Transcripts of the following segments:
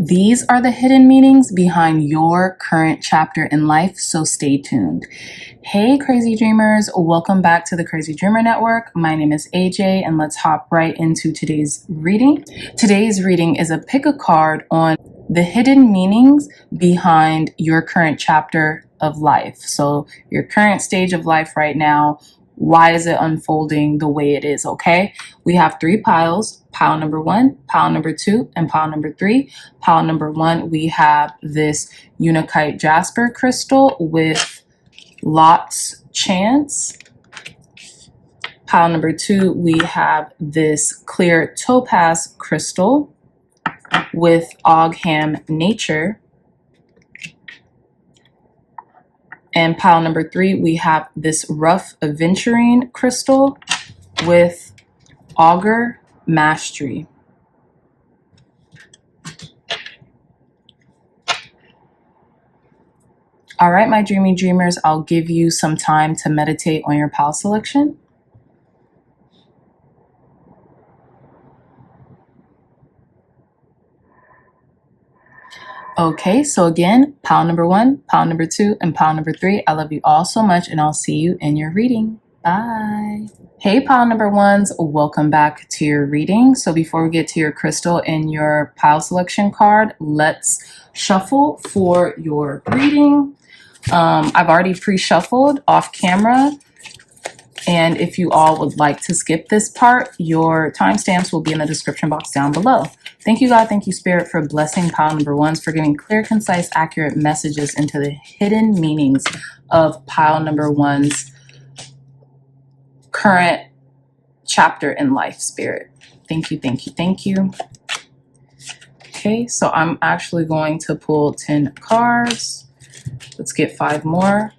These are the hidden meanings behind your current chapter in life, so stay tuned. Hey, crazy dreamers, welcome back to the Crazy Dreamer Network. My name is AJ, and let's hop right into today's reading. Today's reading is a pick a card on the hidden meanings behind your current chapter of life. So your current stage of life right now, why is it unfolding the way it is, okay? We have 3 piles, pile number 1, pile number 2, and pile number 3. Pile number 1, we have this Unakite Jasper crystal with lots chance. Pile number 2, we have this clear topaz crystal with Ogham nature. And pile number 3, we have this rough aventurine crystal with augur mastery. All right, my dreamy dreamers, I'll give you some time to meditate on your pile selection. Okay, so again, pile number 1, pile number 2, and pile number 3. I love you all so much, and I'll see you in your reading. Bye. Hey, pile number 1s, welcome back to your reading. So before we get to your crystal and your pile selection card, let's shuffle for your reading. I've already pre-shuffled off camera. And if you all would like to skip this part, your timestamps will be in the description box down below. Thank you, God. Thank you, Spirit, for blessing pile number 1s, for giving clear, concise, accurate messages into the hidden meanings of pile number 1's current chapter in life, Spirit. Thank you, thank you, thank you. Okay, so I'm actually going to pull 10 cards. Let's get 5 more.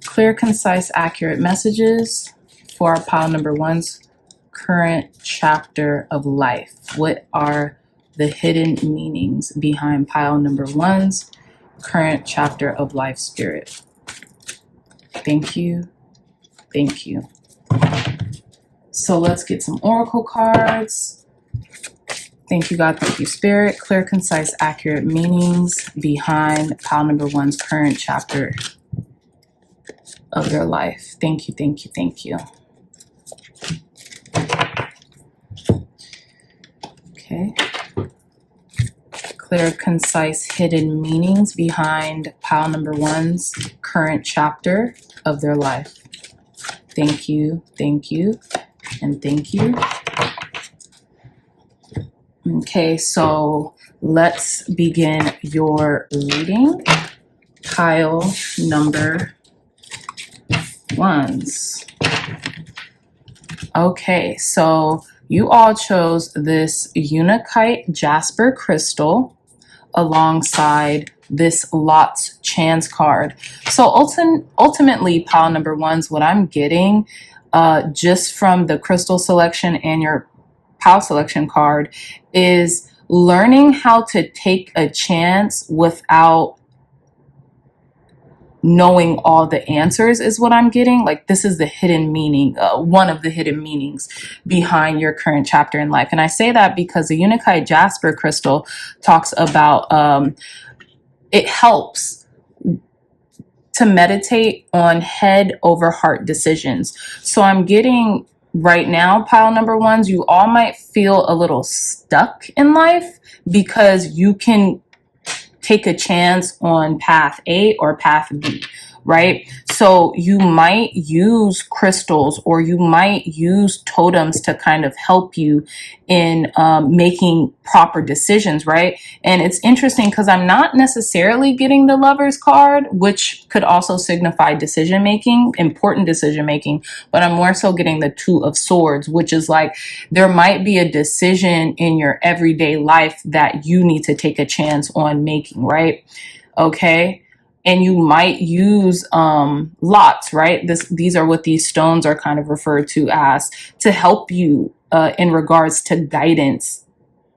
Clear, concise, accurate messages for our pile number 1's current chapter of life. What are the hidden meanings behind pile number 1's current chapter of life, Spirit? Thank you. Thank you. So let's get some oracle cards. Thank you, God. Thank you, Spirit. Clear, concise, accurate meanings behind pile number 1's current chapter of their life. Thank you, thank you, thank you. Okay. Clear, concise, hidden meanings behind pile number 1's current chapter of their life. Thank you, and thank you. Okay, so let's begin your reading. Pile number 1s. Okay, so you all chose this Unakite Jasper crystal alongside this Lots Chance card. So ultimately, pile number 1s, what I'm getting just from the crystal selection and your pile selection card is learning how to take a chance without knowing all the answers is what I'm getting. Like, this is the hidden meaning, one of the hidden meanings behind your current chapter in life. And I say that because the Unakite Jasper crystal talks about it helps to meditate on head over heart decisions. So I'm getting right now, pile number 1s, you all might feel a little stuck in life because you can take a chance on path A or path B, right? So you might use crystals or you might use totems to kind of help you in making proper decisions, right? And it's interesting because I'm not necessarily getting the Lover's card, which could also signify decision making, important decision making, but I'm more so getting the 2 of Swords, which is like there might be a decision in your everyday life that you need to take a chance on making, right? Okay. And you might use lots, right? These are what these stones are kind of referred to as, to help you in regards to guidance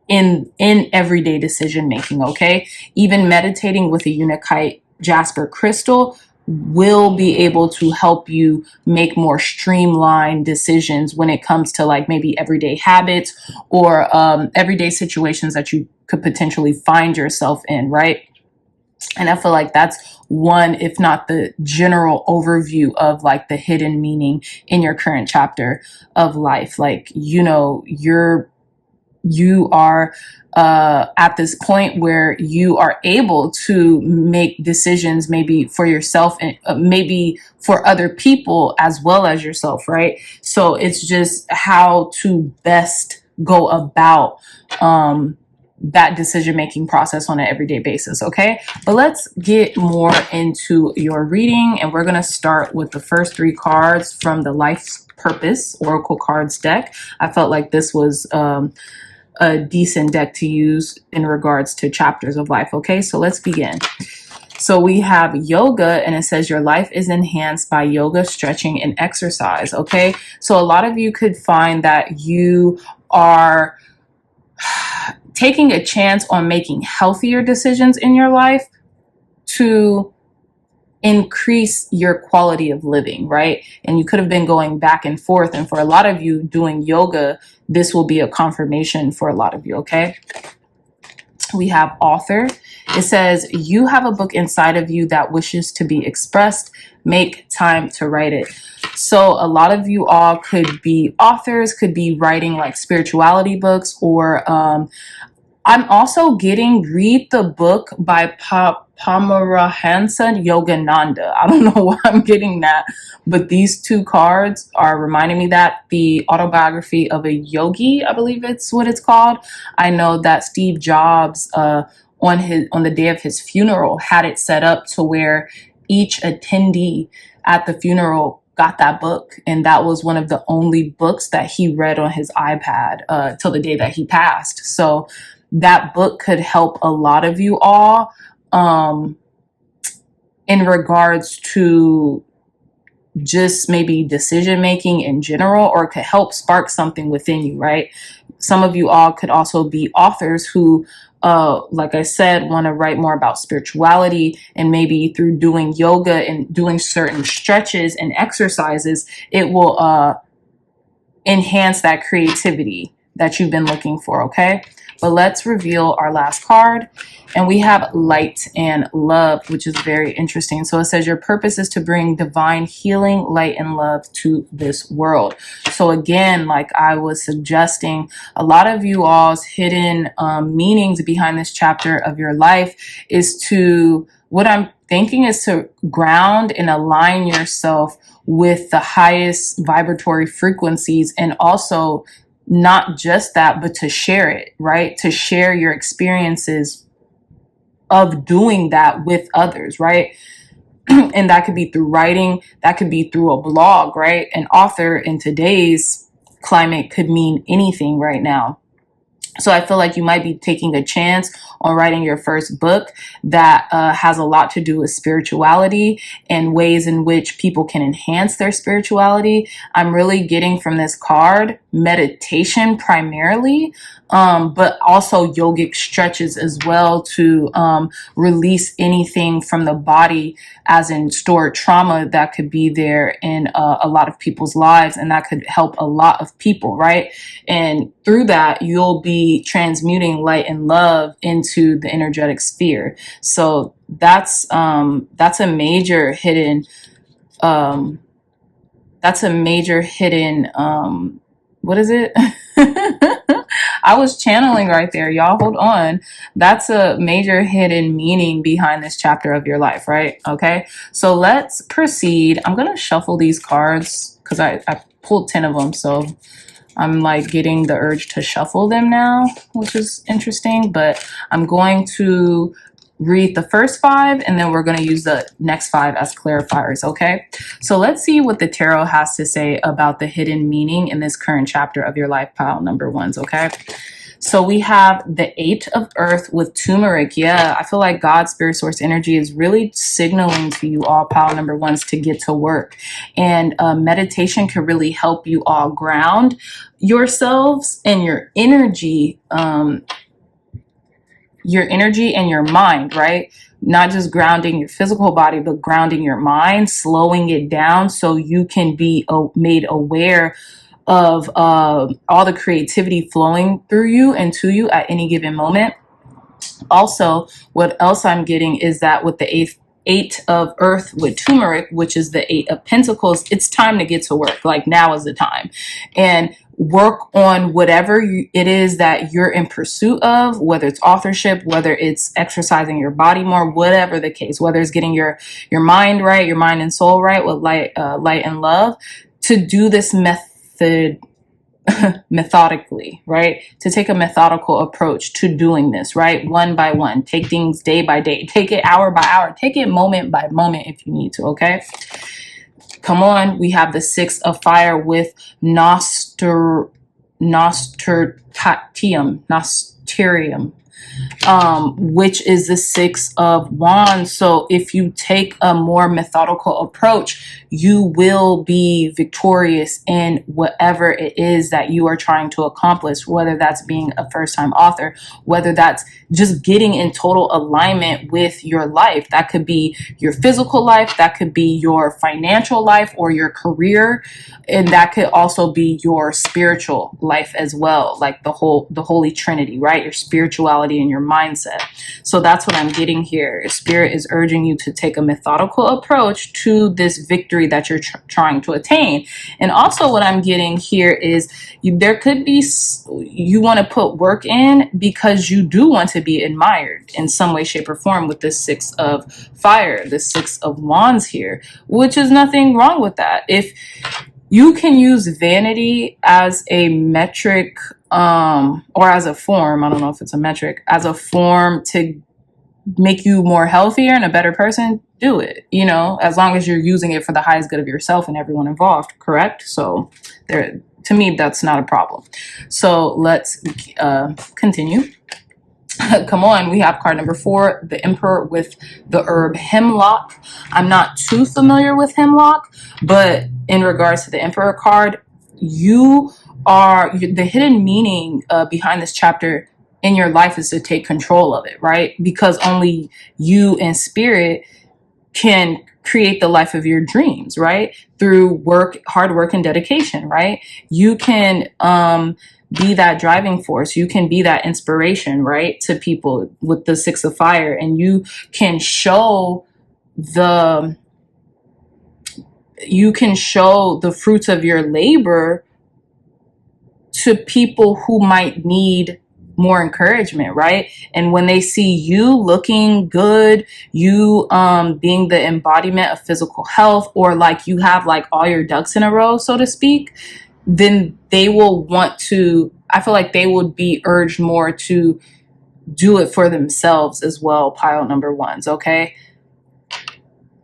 in everyday decision making, okay? Even meditating with a Unakite Jasper crystal will be able to help you make more streamlined decisions when it comes to like maybe everyday habits or everyday situations that you could potentially find yourself in, right? And I feel like that's one, if not the general overview of like the hidden meaning in your current chapter of life. Like, you know, you are at this point where you are able to make decisions, maybe for yourself and maybe for other people as well as yourself, right? So it's just how to best go about that decision-making process on an everyday basis, okay? But let's get more into your reading, and we're going to start with the first 3 cards from the Life's Purpose Oracle Cards deck. I felt like this was a decent deck to use in regards to chapters of life, okay? So let's begin. So we have yoga, and it says your life is enhanced by yoga, stretching, and exercise, okay? So a lot of you could find that you are taking a chance on making healthier decisions in your life to increase your quality of living, right? And you could have been going back and forth. And for a lot of you doing yoga, this will be a confirmation for a lot of you, okay? We have author. It says, you have a book inside of you that wishes to be expressed. Make time to write it. So a lot of you all could be authors, could be writing like spirituality books, or I'm also getting read the book by Paramahansa Yogananda. I don't know why I'm getting that, but these 2 cards are reminding me that the autobiography of a yogi, I believe it's what it's called. I know that Steve Jobs on the day of his funeral had it set up to where each attendee at the funeral got that book, and that was one of the only books that he read on his iPad till the day that he passed. So that book could help a lot of you all in regards to just maybe decision making in general, or could help spark something within you, right? Some of you all could also be authors who, like I said, want to write more about spirituality, and maybe through doing yoga and doing certain stretches and exercises, it will enhance that creativity that you've been looking for, okay? But let's reveal our last card. And we have light and love, which is very interesting. So it says your purpose is to bring divine healing, light, and love to this world. So again, like I was suggesting, a lot of you all's hidden meanings behind this chapter of your life is to, what I'm thinking is to ground and align yourself with the highest vibratory frequencies, and also not just that, but to share it, right? To share your experiences of doing that with others, right? And that could be through writing, that could be through a blog, right? An author in today's climate could mean anything right now. So I feel like you might be taking a chance on writing your first book that has a lot to do with spirituality and ways in which people can enhance their spirituality. I'm really getting from this card meditation primarily, but also yogic stretches as well to release anything from the body, as in stored trauma that could be there in a lot of people's lives, and that could help a lot of people, right? And through that, you'll be transmuting light and love into the energetic sphere. So that's a major hidden what is it? I was channeling right there, y'all. Hold on. That's a major hidden meaning behind this chapter of your life, right? Okay, so let's proceed. I'm gonna shuffle these cards because I pulled 10 of them, so I'm like getting the urge to shuffle them now, which is interesting. But I'm going to read the first 5, and then we're going to use the next 5 as clarifiers, okay? So let's see what the tarot has to say about the hidden meaning in this current chapter of your life, pile number 1s, okay? So we have the 8 of Earth with turmeric. Yeah, I feel like God's spirit source energy is really signaling to you all, pile number 1s, to get to work. And meditation can really help you all ground yourselves and your energy and your mind, right? Not just grounding your physical body, but grounding your mind, slowing it down so you can be made aware of all the creativity flowing through you and to you at any given moment. Also, what else I'm getting is that with the eight of earth with turmeric, which is the 8 of Pentacles, it's time to get to work. Like, now is the time. And work on whatever it is that you're in pursuit of, whether it's authorship, whether it's exercising your body more, whatever the case, whether it's getting your mind right, your mind and soul right with light and love, to do this methodically, right? To take a methodical approach to doing this, right? One by one. Take things day by day. Take it hour by hour. Take it moment by moment if you need to, okay? Come on. We have the 6 of fire with Nosterium, which is the 6 of wands. So if you take a more methodical approach, you will be victorious in whatever it is that you are trying to accomplish, whether that's being a first-time author, whether that's just getting in total alignment with your life. That could be your physical life, that could be your financial life or your career, and that could also be your spiritual life as well, like the Holy Trinity, right? Your spirituality and your mindset. So that's what I'm getting here. Spirit is urging you to take a methodical approach to this victory that you're trying to attain. And also what I'm getting here is there could be, you want to put work in because you do want to be admired in some way, shape, or form with this 6 of fire, the 6 of wands here, which is nothing wrong with that. If you can use vanity as a metric, or as a form, I don't know if it's a metric, as a form to make you more healthier and a better person, do it, you know, as long as you're using it for the highest good of yourself and everyone involved, correct? So there, to me, that's not a problem. So let's continue. Come on, we have card number 4, the Emperor with the herb hemlock. I'm not too familiar with hemlock, but in regards to the Emperor card, you are, the hidden meaning behind this chapter in your life is to take control of it, right? Because only you and spirit can create the life of your dreams, right? Through work, hard work and dedication, right? You can be that driving force. You can be that inspiration, right? To people with the 6 of fire, and you can show the fruits of your labor to people who might need more encouragement, right? And when they see you looking good, you being the embodiment of physical health, or like you have like all your ducks in a row, so to speak, then they will want to, I feel like they would be urged more to do it for themselves as well, pile number ones, okay?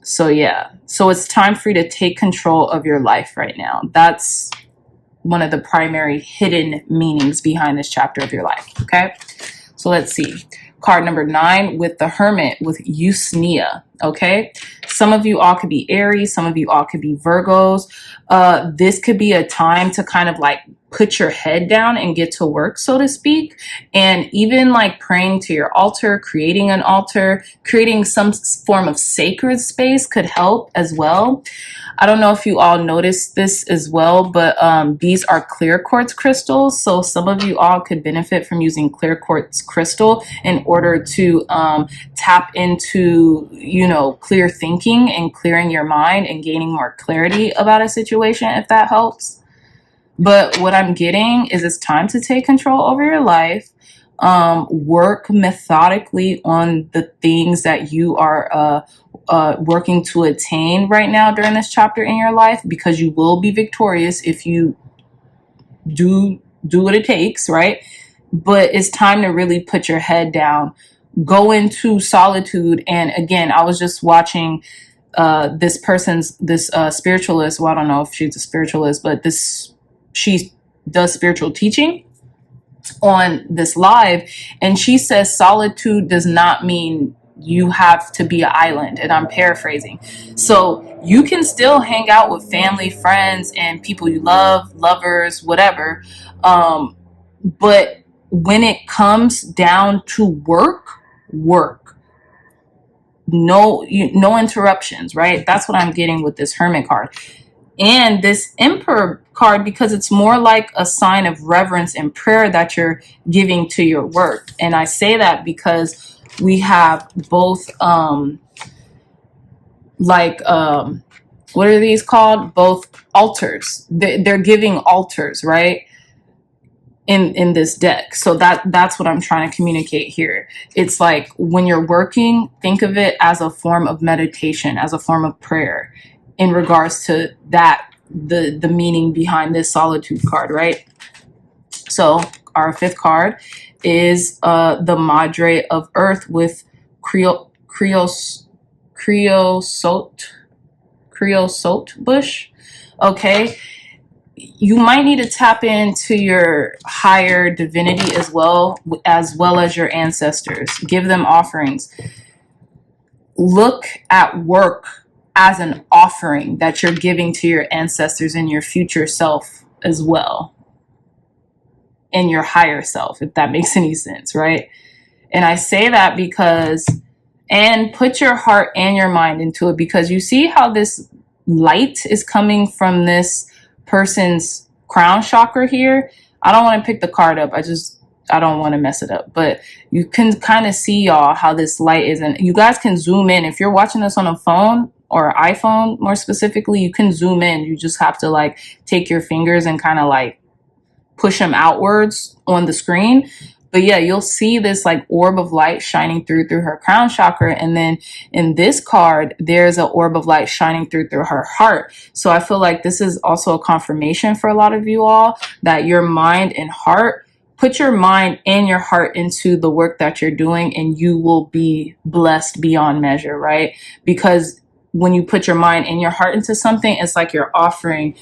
So yeah, so it's time for you to take control of your life right now. That's one of the primary hidden meanings behind this chapter of your life, okay? So let's see. Card number 9 with the Hermit with Eusnia, okay? Some of you all could be Aries, some of you all could be Virgos. This could be a time to kind of like put your head down and get to work, so to speak. And even like praying to your altar, creating an altar, creating some form of sacred space could help as well. I don't know if you all noticed this as well, but these are clear quartz crystals. So some of you all could benefit from using clear quartz crystal in order to tap into, you know, clear thinking and clearing your mind and gaining more clarity about a situation, if that helps. But what I'm getting is it's time to take control over your life. Work methodically on the things that you are working to attain right now during this chapter in your life, because you will be victorious if you do what it takes, right? But it's time to really put your head down, go into solitude. And again, I was just watching this spiritualist. Well, I don't know if she's a spiritualist, but she does spiritual teaching on this live, and she says solitude does not mean you have to be an island, and I'm paraphrasing. So you can still hang out with family, friends, and people you love, lovers, whatever, but when it comes down to work, no interruptions, right? That's what I'm getting with this Hermit card. and this Emperor card, because it's more like a sign of reverence and prayer that you're giving to your work. And I say that because we have both what are these called? Both altars. They're giving altars, right? In this deck. So that's what I'm trying to communicate here. It's like when you're working, think of it as a form of meditation, as a form of prayer in regards to that, the meaning behind this solitude card, right? So our fifth card is the Madre of Earth with creosote bush. Okay, you might need to tap into your higher divinity as well as your ancestors. Give them offerings. Look at work as an offering that you're giving to your ancestors and your future self as well, and your higher self, if that makes any sense, right? And I say that because, and put your heart and your mind into it, because you see how this light is coming from this person's crown chakra here. I don't want to pick the card up. I don't want to mess it up, but you can kind of see, y'all, how this light is. And you guys can zoom in. If you're watching this on a phone or iPhone more specifically, you can zoom in. You just have to like take your fingers and kind of like push them outwards on the screen. But yeah, you'll see this like orb of light shining through her crown chakra. And then in this card, there's an orb of light shining through her heart. So I feel like this is also a confirmation for a lot of you all that your mind and heart, put your mind and your heart into the work that you're doing, and you will be blessed beyond measure, right? Because when you put your mind and your heart into something, it's like you're offering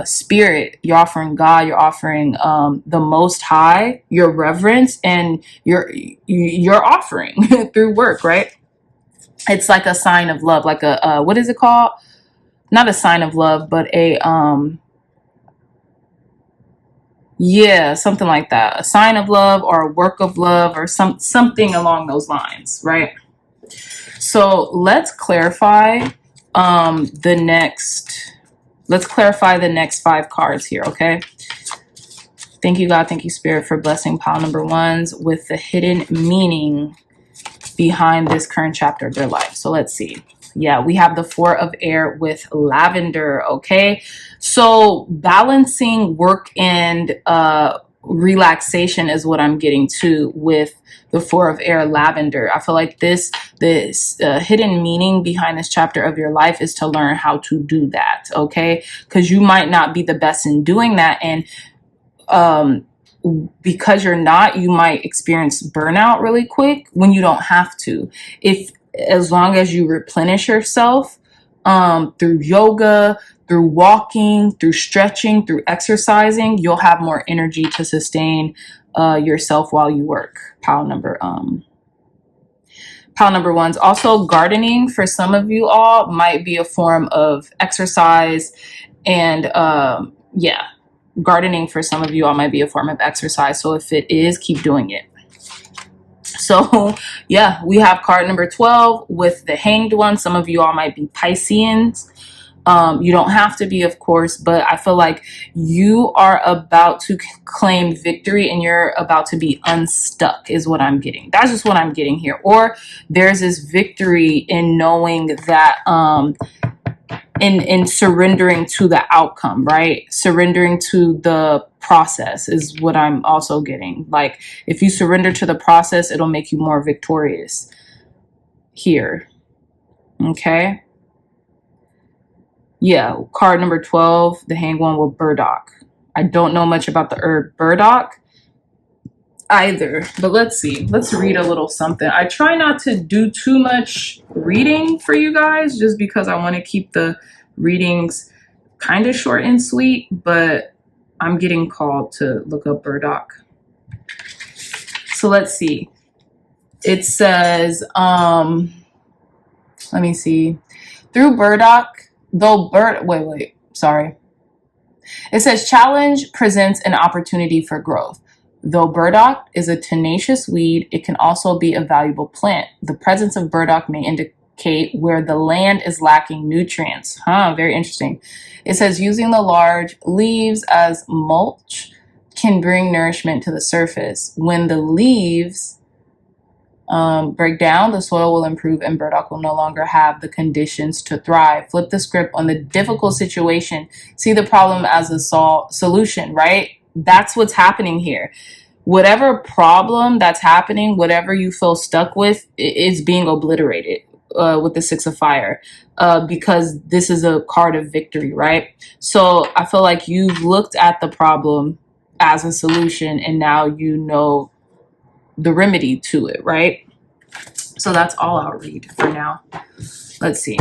spirit, you're offering God, you're offering the Most High your reverence, and you're offering through work, right? It's like a sign of love, like a what is it called? Not a sign of love, but a yeah, something like that, a sign of love or a work of love or something along those lines, right? So let's clarify let's clarify the next 5 cards here, okay? Thank you, God. Thank you, Spirit, for blessing pile number 1s with the hidden meaning behind this current chapter of their life. So let's see. Yeah, we have the 4 of air with lavender, okay? So balancing work and relaxation is what I'm getting to with the 4 of air lavender. I feel like this hidden meaning behind this chapter of your life is to learn how to do that, okay? Because you might not be the best in doing that, and because you're not, you might experience burnout really quick when you don't have to. As long as you replenish yourself through yoga, through walking, through stretching, through exercising, you'll have more energy to sustain yourself while you work. Pile number 1s. Also, gardening for some of you all might be a form of exercise, and yeah, gardening for some of you all might be a form of exercise. So if it is, keep doing it. So yeah, we have card number 12 with the hanged one. Some of you all might be Pisceans. You don't have to be, of course, but I feel like you are about to claim victory and you're about to be unstuck is what I'm getting. That's just what I'm getting here. Or there's this victory in knowing that in surrendering to the outcome, right? Surrendering to the process is what I'm also getting. Like if you surrender to the process, it'll make you more victorious here. Okay. Yeah, card number 12, the hanged one with burdock. I don't know much about the herb burdock either, but let's see. Let's read a little something. I try not to do too much reading for you guys just because I want to keep the readings kind of short and sweet, but I'm getting called to look up burdock. So let's see. It says, let me see. Through burdock, It says challenge presents an opportunity for growth. Though burdock is a tenacious weed, it can also be a valuable plant. The presence of burdock may indicate relocate where the land is lacking nutrients. Very interesting. It says using the large leaves as mulch can bring nourishment to the surface. When the leaves break down, the soil will improve and burdock will no longer have the conditions to thrive. Flip the script on the difficult situation. See the problem as a solution, right? That's what's happening here. Whatever problem that's happening, whatever you feel stuck with, is being obliterated with the Six of Fire, because this is a card of victory, right? So I feel like you've looked at the problem as a solution and now you know the remedy to it, right? So that's all I'll read for now. Let's see.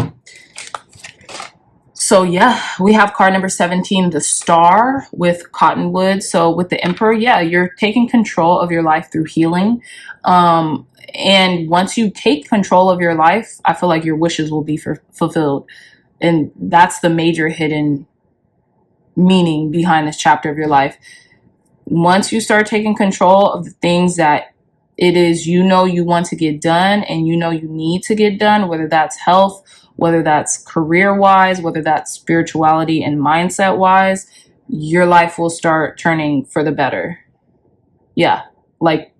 So yeah, we have card number 17, the Star with Cottonwood. So with the Emperor, yeah, you're taking control of your life through healing. And once you take control of your life, I feel like your wishes will be fulfilled. And that's the major hidden meaning behind this chapter of your life. Once you start taking control of the things that it is you want to get done and you need to get done, whether that's health, whether that's career-wise, whether that's spirituality and mindset-wise, your life will start turning for the better. Yeah, like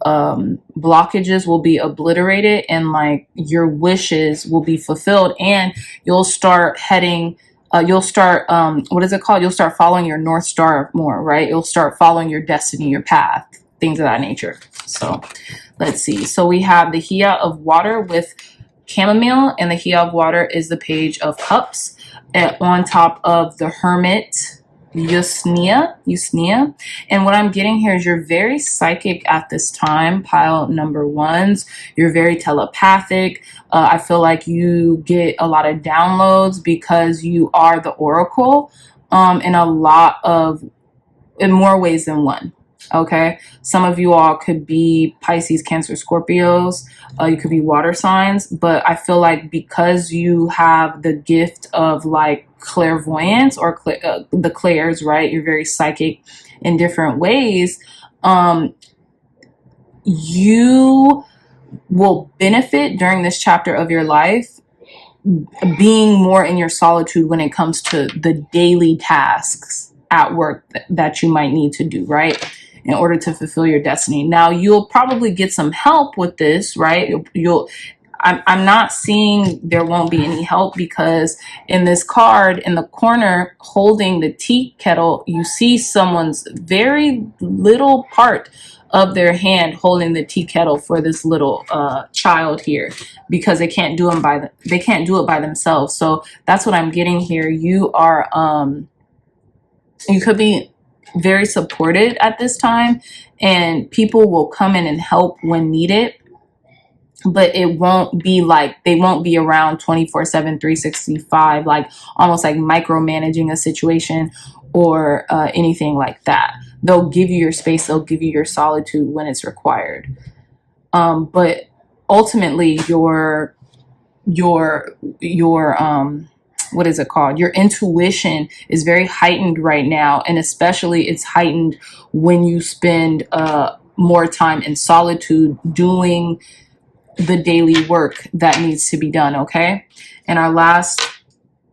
blockages will be obliterated and like your wishes will be fulfilled, and you'll start heading you'll start what is it called, you'll start following your North Star more, right? You'll start following your destiny, your path, things of that nature. So let's see. So we have the Hia of Water with chamomile, and the Hia of Water is the Page of Cups. And on top of the Hermit, Yusnia. And what I'm getting here is you're very psychic at this time, pile number ones. You're very telepathic. I feel like you get a lot of downloads because you are the Oracle in more ways than one. Okay, some of you all could be Pisces, Cancer, Scorpios. You could be water signs, but I feel like because you have the gift of like clairvoyance or the clairs, right? You're very psychic in different ways. You will benefit during this chapter of your life being more in your solitude when it comes to the daily tasks at work that you might need to do, right? In order to fulfill your destiny. Now, you'll probably get some help with this, right? I'm not seeing there won't be any help, because in this card in the corner holding the tea kettle, you see someone's very little part of their hand holding the tea kettle for this little child here, because they can't do it by themselves. So that's what I'm getting here. You are you could be very supported at this time, and people will come in and help when needed, but it won't be like they won't be around 24/7 365, like almost like micromanaging a situation or anything like that. They'll give you your space, they'll give you your solitude when it's required, but ultimately your what is it called? Your intuition is very heightened right now. And especially it's heightened when you spend more time in solitude doing the daily work that needs to be done, okay? And our last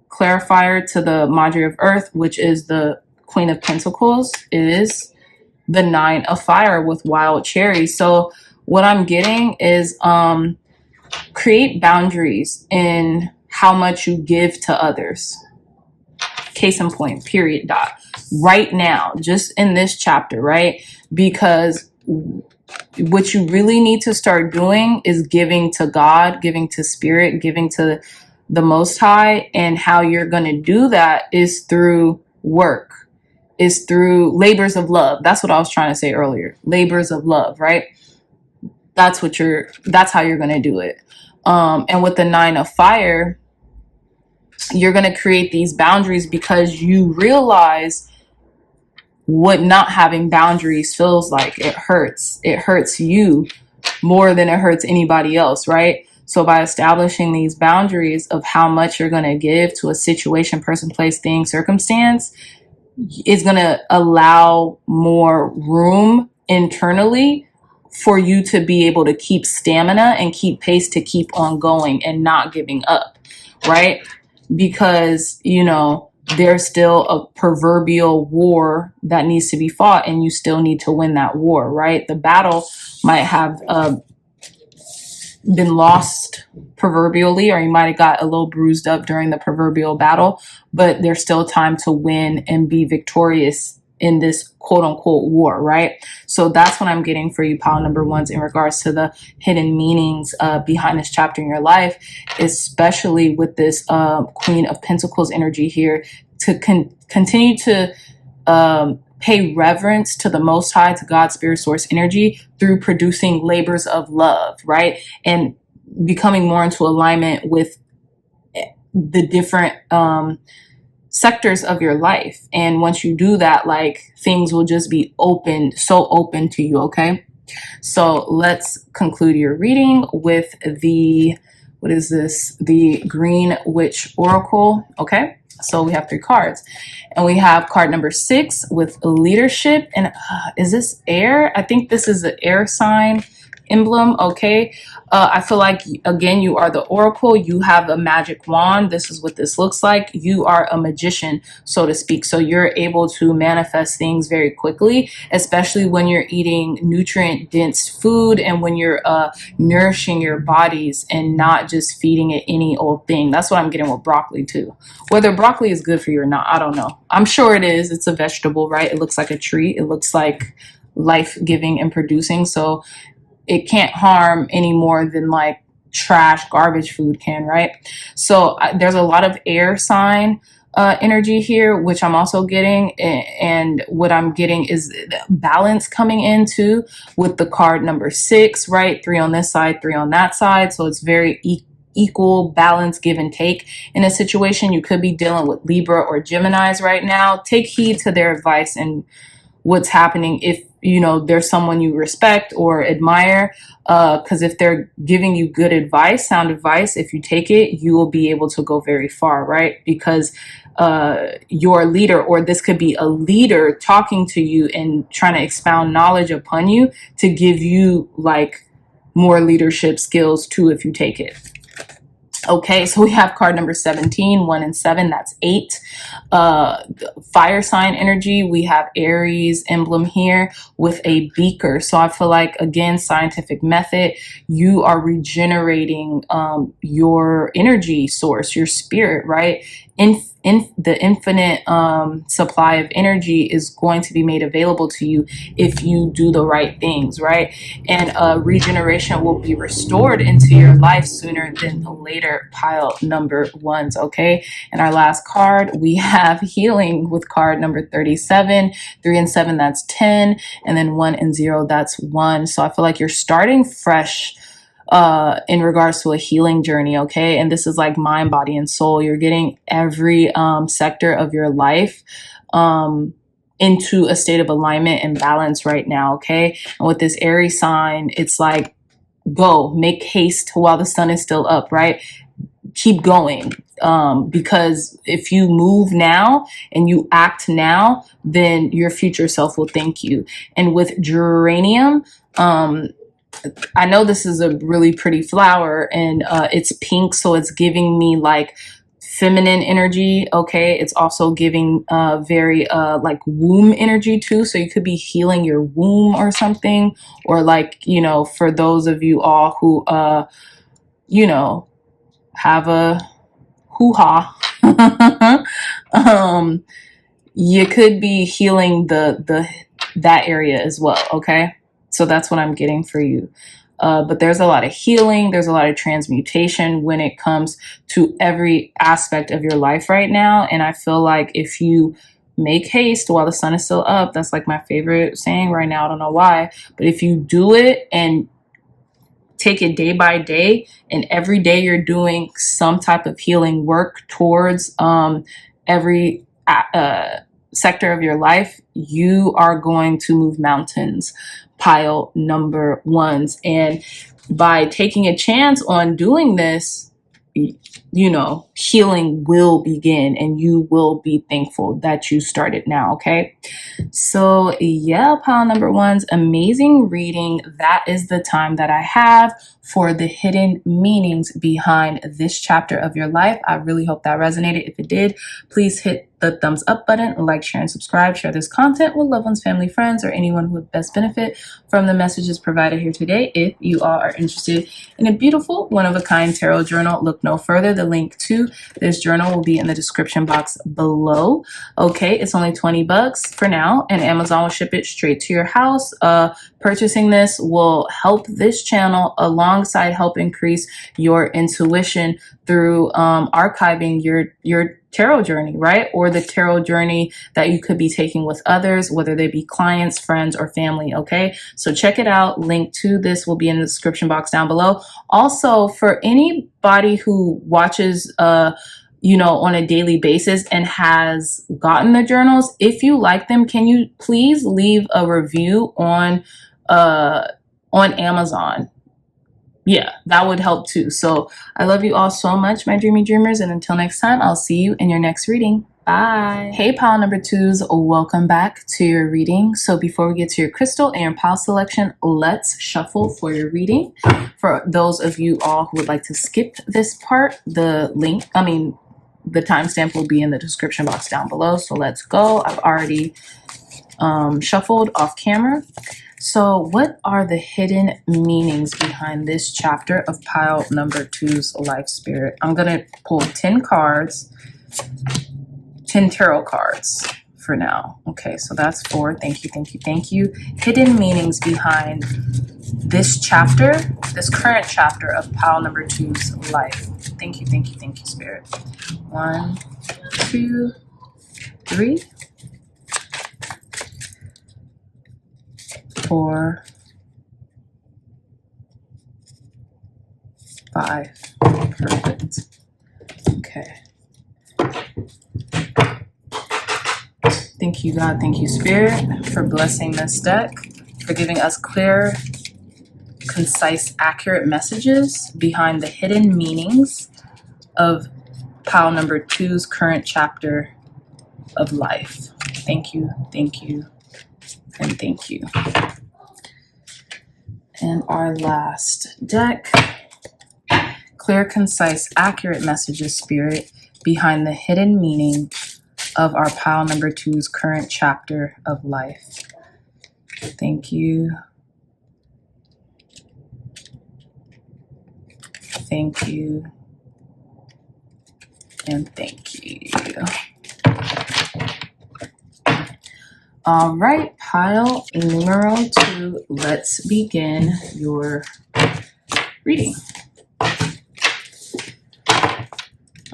clarifier to the Madre of Earth, which is the Queen of Pentacles, is the Nine of Fire with Wild Cherry. So what I'm getting is create boundaries in how much you give to others. Case in point, period, dot. Right now, just in this chapter, right? Because what you really need to start doing is giving to God, giving to Spirit, giving to the Most High. And how you're going to do that is through work, is through labors of love. That's what I was trying to say earlier. Labors of love, right? That's how you're going to do it. And with the Nine of Fire, you're going to create these boundaries because you realize what not having boundaries feels like. It hurts. It hurts you more than it hurts anybody else, right? So by establishing these boundaries of how much you're going to give to a situation, person, place, thing, circumstance, is going to allow more room internally for you to be able to keep stamina and keep pace to keep on going and not giving up, right? Because, you know, there's still a proverbial war that needs to be fought, and you still need to win that war, right? The battle might have been lost proverbially, or you might have got a little bruised up during the proverbial battle, but there's still time to win and be victorious in this quote unquote war, right? So that's what I'm getting for you, pile number ones, in regards to the hidden meanings behind this chapter in your life, especially with this Queen of Pentacles energy here, to continue to pay reverence to the Most High, to God, Spirit, Source energy through producing labors of love, right? And becoming more into alignment with the different sectors of your life. And once you do that, like, things will just be open, so open to you, okay? So let's conclude your reading with the, what is this? The Green Witch Oracle, okay? So we have 3 cards, and we have card number 6 with leadership. And is this air? I think this is the air sign emblem, okay? I feel like, again, you are the oracle. You have a magic wand. This is what this looks like. You are a magician, so to speak. So you're able to manifest things very quickly, especially when you're eating nutrient-dense food and when you're nourishing your bodies and not just feeding it any old thing. That's what I'm getting with broccoli too. Whether broccoli is good for you or not, I don't know. I'm sure it is. It's a vegetable, right? It looks like a tree. It looks like life-giving and producing. So it can't harm any more than like trash, garbage food can, right? So there's a lot of air sign energy here, which I'm also getting. And what I'm getting is balance coming into with the card number 6, right? 3 on this side, 3 on that side. So it's very equal balance, give and take in a situation. You could be dealing with Libra or Geminis right now. Take heed to their advice and what's happening. If you know there's someone you respect or admire, because if they're giving you good advice, sound advice, if you take it, you will be able to go very far, right? Because your leader, or this could be a leader talking to you and trying to expound knowledge upon you to give you like more leadership skills too, if you take it. Okay, so we have card number 17, 1 and 7, that's 8. Fire sign energy, we have Aries emblem here with a beaker. So I feel like, again, scientific method, you are regenerating your energy source, your spirit, right? The infinite supply of energy is going to be made available to you if you do the right things, right? And regeneration will be restored into your life sooner than later, pile number ones, okay? And our last card, we have healing with card number 37. 3 and 7, that's 10. And then 1 and 0, that's 1. So I feel like you're starting fresh in regards to a healing journey, okay? And this is like mind, body, and soul. You're getting every sector of your life into a state of alignment and balance right now, okay? And with this Aries sign, it's like, go, make haste while the sun is still up, right? Keep going. Because if you move now and you act now, then your future self will thank you. And with geranium, I know this is a really pretty flower, and it's pink, so it's giving me like feminine energy, okay? It's also giving very like womb energy too, so you could be healing your womb or something, or like, you know, for those of you all who you know, have a hoo-ha, you could be healing that area as well, okay? So that's what I'm getting for you. But there's a lot of healing. There's a lot of transmutation when it comes to every aspect of your life right now. And I feel like if you make haste while the sun is still up, that's like my favorite saying right now. I don't know why, but if you do it and take it day by day, and every day you're doing some type of healing work towards every sector of your life, you are going to move mountains, pile number ones. And by taking a chance on doing this, you know, healing will begin and you will be thankful that you started now. Okay. So yeah, pile number one's amazing reading. That is the time that I have for the hidden meanings behind this chapter of your life. I really hope that resonated. If it did, please hit the thumbs up button, like, share, and subscribe. Share this content with loved ones, family, friends, or anyone who would best benefit from the messages provided here today. If you all are interested in a beautiful, one-of-a-kind tarot journal, look no further. The link to this journal will be in the description box below. Okay, it's only $20 for now, and Amazon will ship it straight to your house. Purchasing this will help this channel alongside help increase your intuition through archiving your tarot journey, right? Or the tarot journey that you could be taking with others, whether they be clients, friends, or family. Okay, so check it out. Link to this will be in the description box down below. Also, for anybody who watches you know, on a daily basis and has gotten the journals, if you like them, can you please leave a review on Amazon? Yeah, that would help too. So I love you all so much, my dreamy dreamers, and until next time, I'll see you in your next reading. Bye. Hey, pile number twos, welcome back to your reading. So before we get to your crystal and your pile selection, let's shuffle for your reading. For those of you all who would like to skip this part, the timestamp will be in the description box down below. So let's go. I've already shuffled off camera. So what are the hidden meanings behind this chapter of pile number two's life spirit? I'm going to pull 10 cards, 10 tarot cards for now. Okay, so that's 4. Thank you, thank you, thank you. Hidden meanings behind this chapter, this current chapter of pile number two's life. Thank you, thank you, thank you, Spirit. 1, 2, 3, 4, 5. Perfect. Okay. Thank you, God. Thank you, Spirit, for blessing this deck, for giving us clear, concise, accurate messages behind the hidden meanings of pile number two's current chapter of life. Thank you, and thank you. And our last deck, clear, concise, accurate messages, Spirit, behind the hidden meaning of our pile number two's current chapter of life. Thank you. Thank you. And thank you. All right, pile numero 2, let's begin your reading.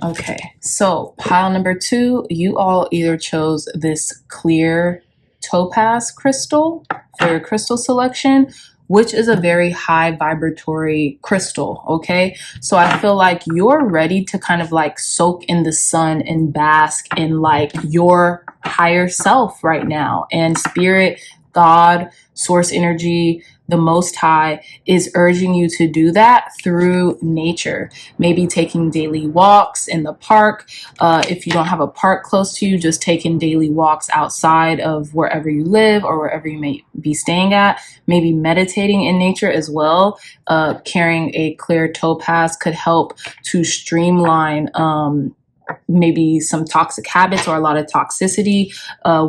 Okay, so pile number 2, you all either chose this clear topaz crystal for your crystal selection, which is a very high vibratory crystal, okay? So I feel like you're ready to kind of like soak in the sun and bask in like your higher self right now. And Spirit, God, source energy, the Most High is urging you to do that through nature. Maybe taking daily walks in the park. If you don't have a park close to you, just taking daily walks outside of wherever you live or wherever you may be staying at. Maybe meditating in nature as well. Carrying a clear topaz could help to streamline maybe some toxic habits or a lot of toxicity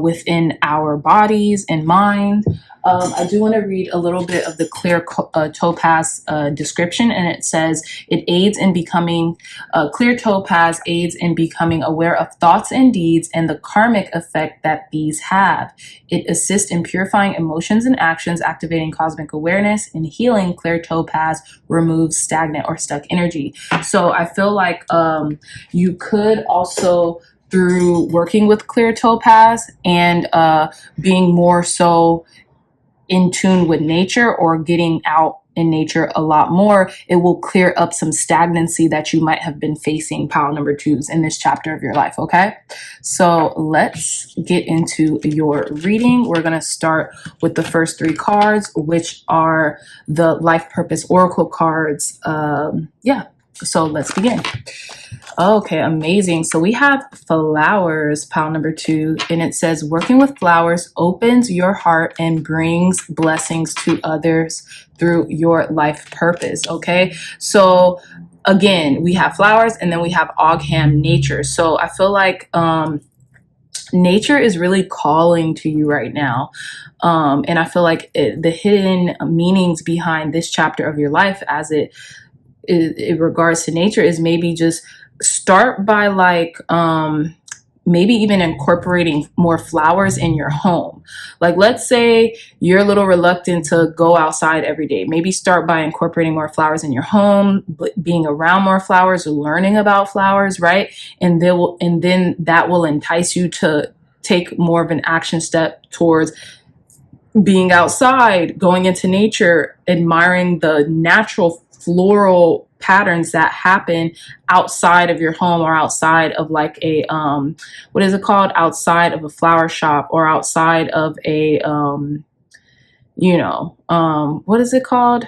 within our bodies and mind. I do want to read a little bit of the clear topaz description, and it says it aids in becoming, clear topaz aids in becoming aware of thoughts and deeds and the karmic effect that these have. It assists in purifying emotions and actions, activating cosmic awareness, and healing. Clear topaz removes stagnant or stuck energy. So I feel like you could also, through working with clear topaz and being more so in tune with nature or getting out in nature a lot more, it will clear up some stagnancy that you might have been facing, pile number twos, in this chapter of your life. Okay, so let's get into your reading. We're going to start with the first 3 cards, which are the life purpose oracle cards. Yeah, So let's begin. Okay, amazing. So we have flowers, pile number 2, and it says working with flowers opens your heart and brings blessings to others through your life purpose. Okay, so again, we have flowers and then we have Ogham, nature. So I feel like nature is really calling to you right now. And I feel like the hidden meanings behind this chapter of your life as it in regards to nature is maybe just start by like maybe even incorporating more flowers in your home. Like, let's say you're a little reluctant to go outside every day. Maybe start by incorporating more flowers in your home, being around more flowers, learning about flowers, right? And then that will entice you to take more of an action step towards being outside, going into nature, admiring the natural floral patterns that happen outside of your home or outside of like a what is it called, outside of a flower shop or outside of a what is it called,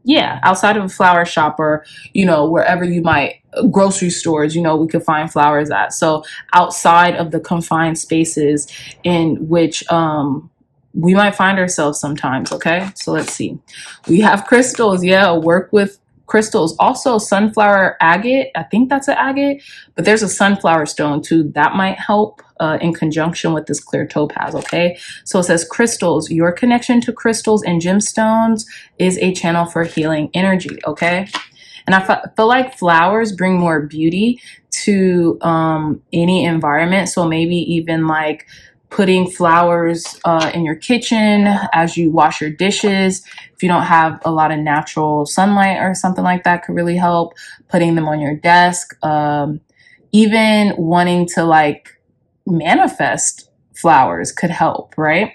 yeah, outside of a flower shop or wherever you might, grocery stores, we could find flowers at. So outside of the confined spaces in which we might find ourselves sometimes. Okay, so let's see. We have crystals. Yeah, work with crystals. Also sunflower agate. I think that's an agate, but there's a sunflower stone too. That might help in conjunction with this clear topaz. Okay, so it says crystals. Your connection to crystals and gemstones is a channel for healing energy. Okay, and I feel like flowers bring more beauty to any environment. So maybe even like putting flowers in your kitchen as you wash your dishes. If you don't have a lot of natural sunlight or something like that, could really help. Putting them on your desk. Even wanting to like manifest flowers could help, right?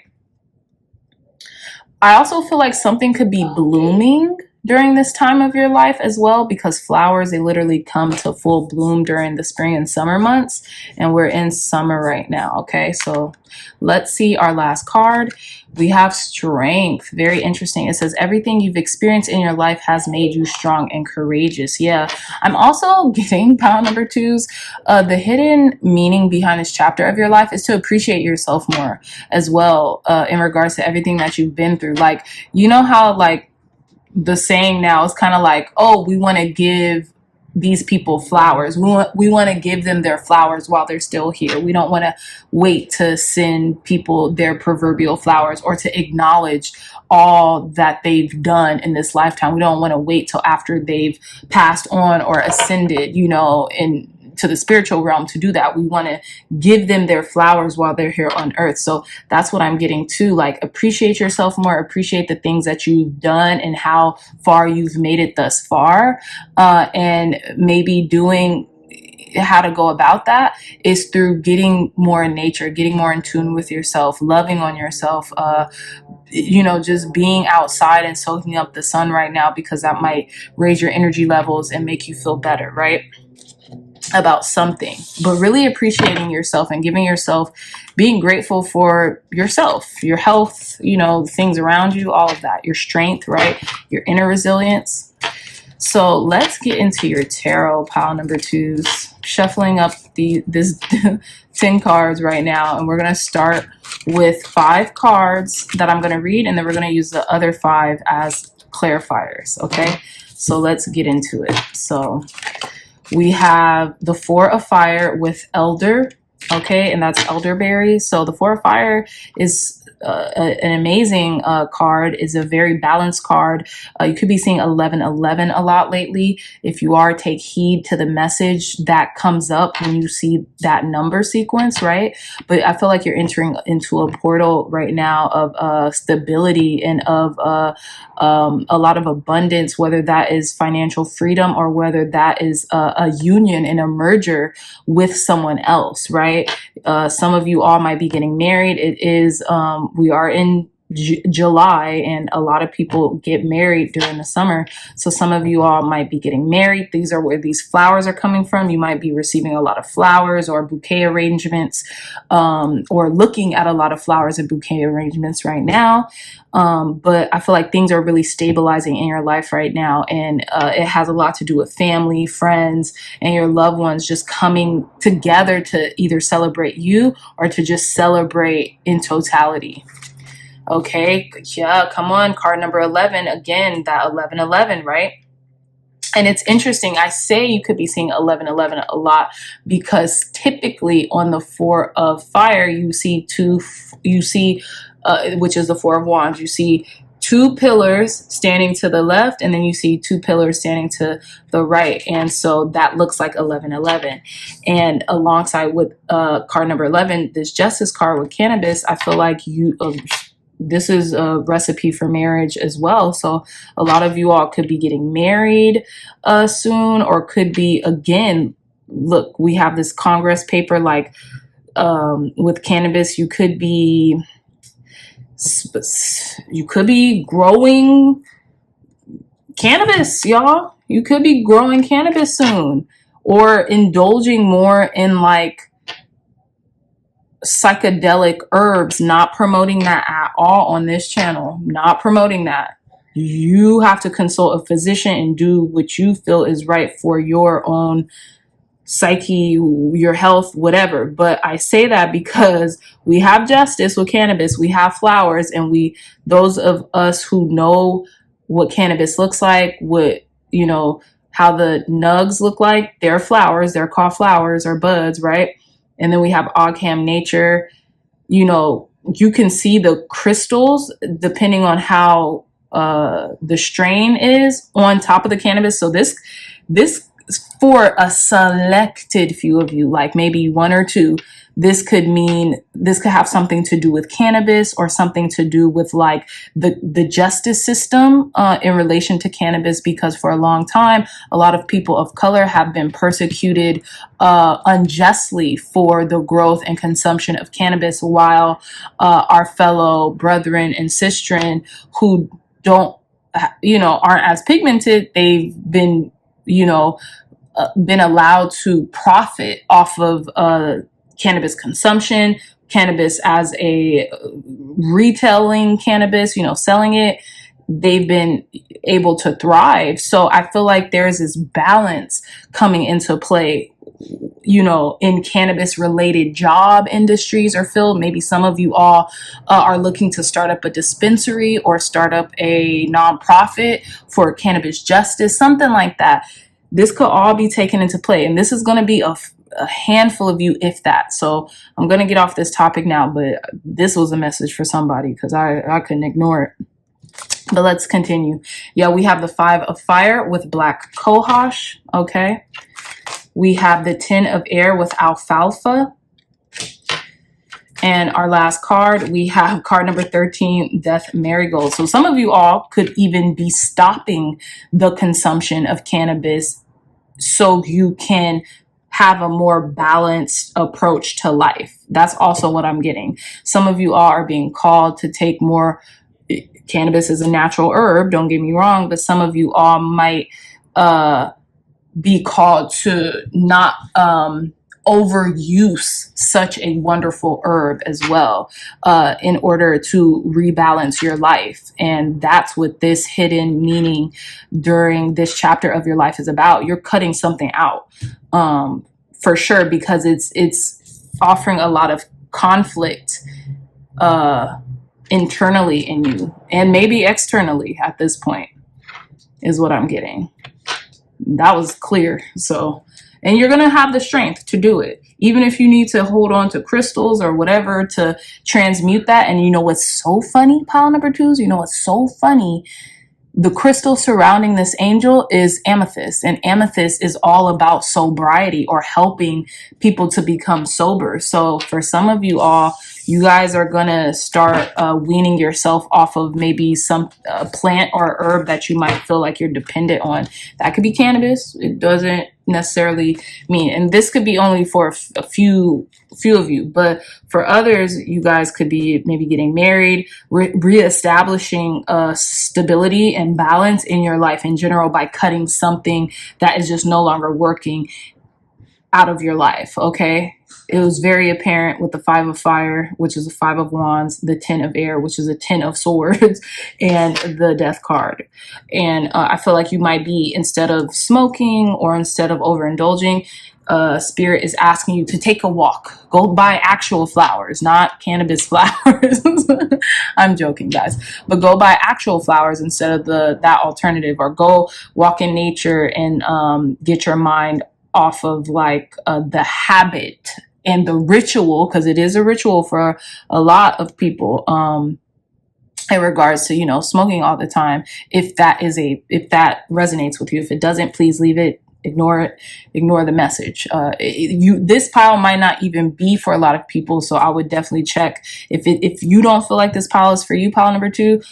I also feel like something could be blooming during this time of your life as well, because flowers, they literally come to full bloom during the spring and summer months, and we're in summer right now. Okay, so let's see our last card. We have strength. Very interesting. It says everything you've experienced in your life has made you strong and courageous. Yeah, I'm also getting pile number 2's. The hidden meaning behind this chapter of your life is to appreciate yourself more as well, in regards to everything that you've been through. Like, how like the saying now is kind of like, oh, we want to give these people flowers. We want to give them their flowers while they're still here. We don't want to wait to send people their proverbial flowers or to acknowledge all that they've done in this lifetime. We don't want to wait till after they've passed on or ascended, to the spiritual realm to do that. We want to give them their flowers while they're here on earth. So that's what I'm getting to. Like, appreciate yourself more, appreciate the things that you've done and how far you've made it thus far. And maybe doing how to go about that is through getting more in nature, getting more in tune with yourself, loving on yourself, just being outside and soaking up the sun right now, because that might raise your energy levels and make you feel better, right? About something. But really appreciating yourself and being grateful for yourself, your health, the things around you, all of that, your strength, right? Your inner resilience. So let's get into your tarot, pile number 2's. Shuffling up this 10 cards right now, and we're going to start with 5 cards that I'm going to read, and then we're going to use the other 5 as clarifiers. Okay, so let's get into it. So we have the 4 of Fire with Elder, okay, and that's elderberry. So the 4 of Fire is an amazing card, is a very balanced card. You could be seeing 1111 a lot lately. If you are, take heed to the message that comes up when you see that number sequence, right? But I feel like you're entering into a portal right now of stability and of a lot of abundance, whether that is financial freedom or whether that is a union and a merger with someone else, right? Some of you all might be getting married. It is, we are in July, and a lot of people get married during the summer. So some of you all might be getting married. These are where these flowers are coming from. You might be receiving a lot of flowers or bouquet arrangements, or looking at a lot of flowers and bouquet arrangements right now. But I feel like things are really stabilizing in your life right now. And it has a lot to do with family, friends, and your loved ones just coming together to either celebrate you or to just celebrate in totality. Okay, yeah, come on, card number 11, again, that 1111, right? And it's interesting, I say you could be seeing 1111 a lot because typically on the 4 of fire, you see which is the 4 of wands, you see 2 pillars standing to the left, and then you see 2 pillars standing to the right. And so that looks like 1111. And alongside with card number 11, this justice card with cannabis, I feel like this is a recipe for marriage as well. So a lot of you all could be getting married soon, or could be, again, look, we have this Congress paper, like with cannabis, you could be growing cannabis, y'all. You could be growing cannabis soon, or indulging more in like psychedelic herbs. Not promoting that at all on this channel, not promoting that. You have to consult a physician and do what you feel is right for your own psyche, your health, whatever. But I say that because we have justice with cannabis, we have flowers, and those of us who know what cannabis looks like, what, how the nugs look like, they're flowers, they're called flowers or buds, right? And then we have Ogham nature. You can see the crystals depending on how the strain is on top of the cannabis. So this for a selected few of you, like maybe 1 or 2, this could have something to do with cannabis, or something to do with like the justice system in relation to cannabis, because for a long time, a lot of people of color have been persecuted unjustly for the growth and consumption of cannabis, while our fellow brethren and sistren who aren't as pigmented, they've been allowed to profit off of cannabis consumption, cannabis as a retailing cannabis, selling it. They've been able to thrive. So I feel like there's this balance coming into play, in cannabis related job industries or field. Maybe some of you all are looking to start up a dispensary or start up a nonprofit for cannabis justice, something like that. This could all be taken into play, and this is going to be a handful of you, if that. So I'm going to get off this topic now, but this was a message for somebody because I couldn't ignore it. But let's continue. Yeah, we have the 5 of fire with black cohosh. Okay. We have the 10 of air with alfalfa. And our last card, we have card number 13, Death Marigold. So some of you all could even be stopping the consumption of cannabis so you can have a more balanced approach to life. That's also what I'm getting. Some of you all are being called to take more. Cannabis is a natural herb, don't get me wrong, but some of you all might be called to not overuse such a wonderful herb as well, in order to rebalance your life. And that's what this hidden meaning during this chapter of your life is about. You're cutting something out, for sure, because it's offering a lot of conflict internally in you, and maybe externally at this point, is what I'm getting. That was clear. So, and you're going to have the strength to do it, even if you need to hold on to crystals or whatever to transmute that. And what's so funny, pile number 2s, what's so funny? The crystal surrounding this angel is amethyst, and amethyst is all about sobriety or helping people to become sober. So for some of you all, You guys are gonna start weaning yourself off of maybe some plant or herb that you might feel like you're dependent on. That could be cannabis. It doesn't necessarily mean, and this could be only for a few of you, but for others, you guys could be maybe getting married, reestablishing stability and balance in your life in general by cutting something that is just no longer working out of your life. Okay, it was very apparent with the 5 of fire, which is the 5 of wands, the 10 of air, which is a 10 of swords, and the death card. And I feel like you might be, instead of smoking or instead of overindulging, spirit is asking you to take a walk, go buy actual flowers, not cannabis flowers. I'm joking, guys, but go buy actual flowers instead of that alternative, or go walk in nature and get your mind off of like the habit and the ritual, because it is a ritual for a lot of people in regards to, you know, smoking all the time. If that resonates with you, if it doesn't, please leave it, ignore it, ignore the message. This pile might not even be for a lot of people, so I would definitely check if you don't feel like this pile is for you, pile number 2,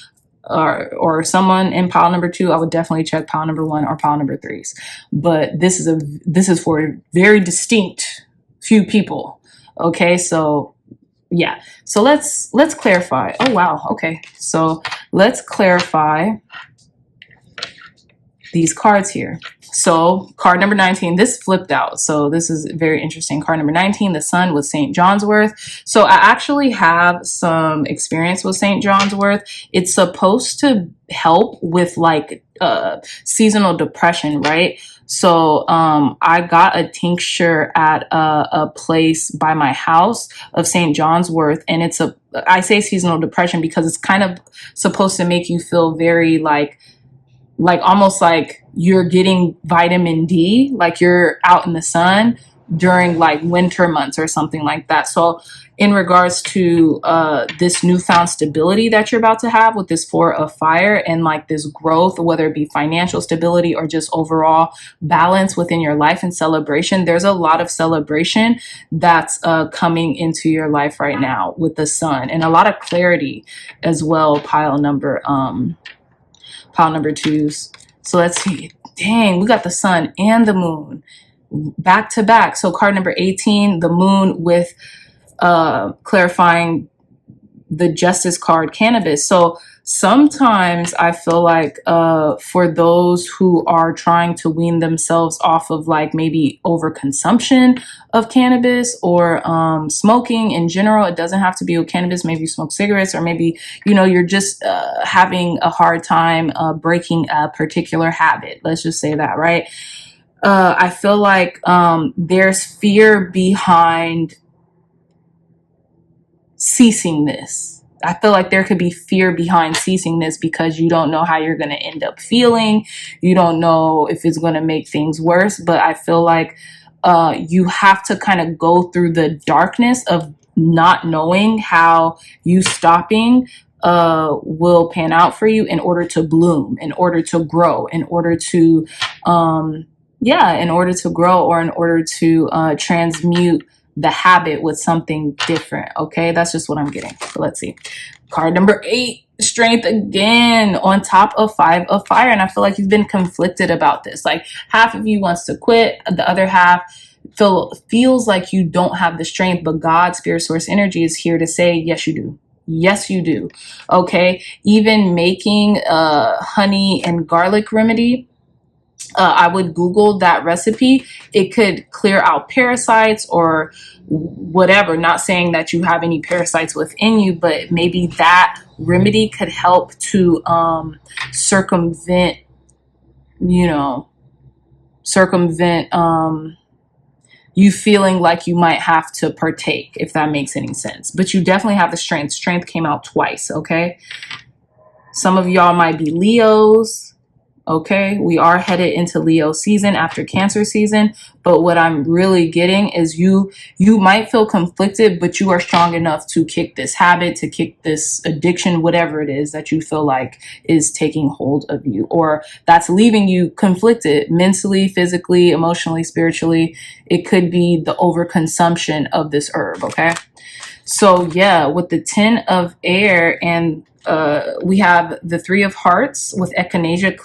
or someone in pile number 2, I would definitely check pile number 1 or pile number 3s. But this is for a very distinct few people. Okay, so yeah. So let's clarify. Oh wow. Okay. So let's clarify these cards here. So card number 19, this flipped out. So this is very interesting. Card number 19, the sun with St. John's Wort. So I actually have some experience with St. John's Wort. It's supposed to help with like seasonal depression, right? So I got a tincture at a place by my house of St. John's Wort, and I say seasonal depression because it's kind of supposed to make you feel very like almost like you're getting vitamin D, like you're out in the sun during like winter months or something like that. So in regards to this newfound stability that you're about to have with this 4 of fire, and like this growth, whether it be financial stability or just overall balance within your life and celebration, there's a lot of celebration that's coming into your life right now with the sun, and a lot of clarity as well, pile number 2s. So let's see. Dang, we got the sun and the moon back to back. So card number 18, the moon with clarifying the justice card, cannabis. So sometimes I feel like for those who are trying to wean themselves off of like maybe overconsumption of cannabis or smoking in general, it doesn't have to be with cannabis. Maybe you smoke cigarettes, or maybe, you know, you're just having a hard time breaking a particular habit. Let's just say that, right? I feel like there's fear behind ceasing this. I feel like there could be fear behind ceasing this because you don't know how you're going to end up feeling. You don't know if it's going to make things worse. But I feel like you have to kind of go through the darkness of not knowing how you stopping will pan out for you in order to bloom, in order to grow, in order to in order to grow, or in order to transmute the habit with something different. Okay, that's just what I'm getting. So let's see. Card number 8, strength again on top of 5 of fire. And I feel like you've been conflicted about this. Like half of you wants to quit, the other half feels like you don't have the strength, but God, spirit, source, energy is here to say, yes, you do. Yes, you do. Okay, even making honey and garlic remedy, I would Google that recipe. It could clear out parasites or whatever. Not saying that you have any parasites within you, but maybe that remedy could help to circumvent you feeling like you might have to partake, if that makes any sense. But you definitely have the strength. Strength came out twice, okay? Some of y'all might be Leos. Okay, we are headed into Leo season after Cancer season, but what I'm really getting is you might feel conflicted, but you are strong enough to kick this habit, to kick this addiction, whatever it is that you feel like is taking hold of you, or that's leaving you conflicted mentally, physically, emotionally, spiritually. It could be the overconsumption of this herb, okay? So yeah, with the 10 of air, and we have the 3 of hearts with echinacea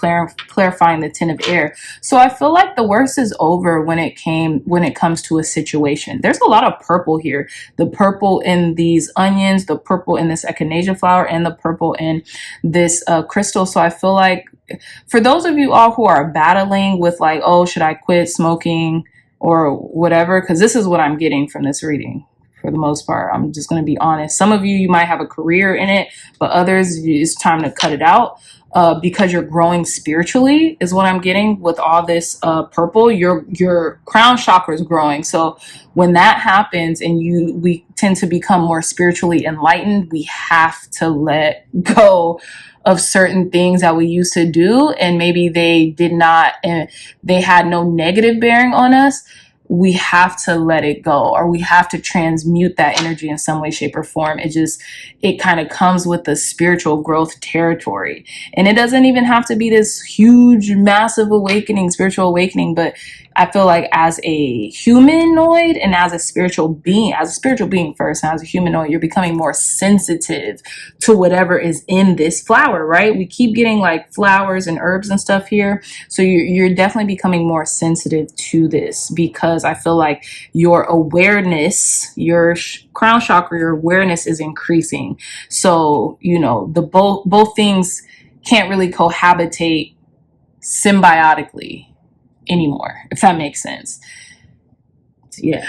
clarifying the 10 of air. So I feel like the worst is over when it comes to a situation. There's a lot of purple here. The purple in these onions, the purple in this echinacea flower, and the purple in this crystal. So I feel like for those of you all who are battling with like, oh, should I quit smoking or whatever, because this is what I'm getting from this reading. For the most part, I'm just going to be honest. Some of you might have a career in it, but others, it's time to cut it out because you're growing spiritually is what I'm getting with all this purple. Your crown chakra is growing. So when that happens and we tend to become more spiritually enlightened, we have to let go of certain things that we used to do, and maybe they did not, and they had no negative bearing on us. We have to let it go, or we have to transmute that energy in some way, shape, or form. It kind of comes with the spiritual growth territory. And it doesn't even have to be this huge, massive awakening, spiritual awakening, but I feel like as a humanoid and as a spiritual being first, and as a humanoid, you're becoming more sensitive to whatever is in this flower, right? We keep getting like flowers and herbs and stuff here. So you're definitely becoming more sensitive to this, because I feel like your awareness, your crown chakra, your awareness is increasing. So, the both things can't really cohabitate symbiotically anymore, if that makes sense. Yeah.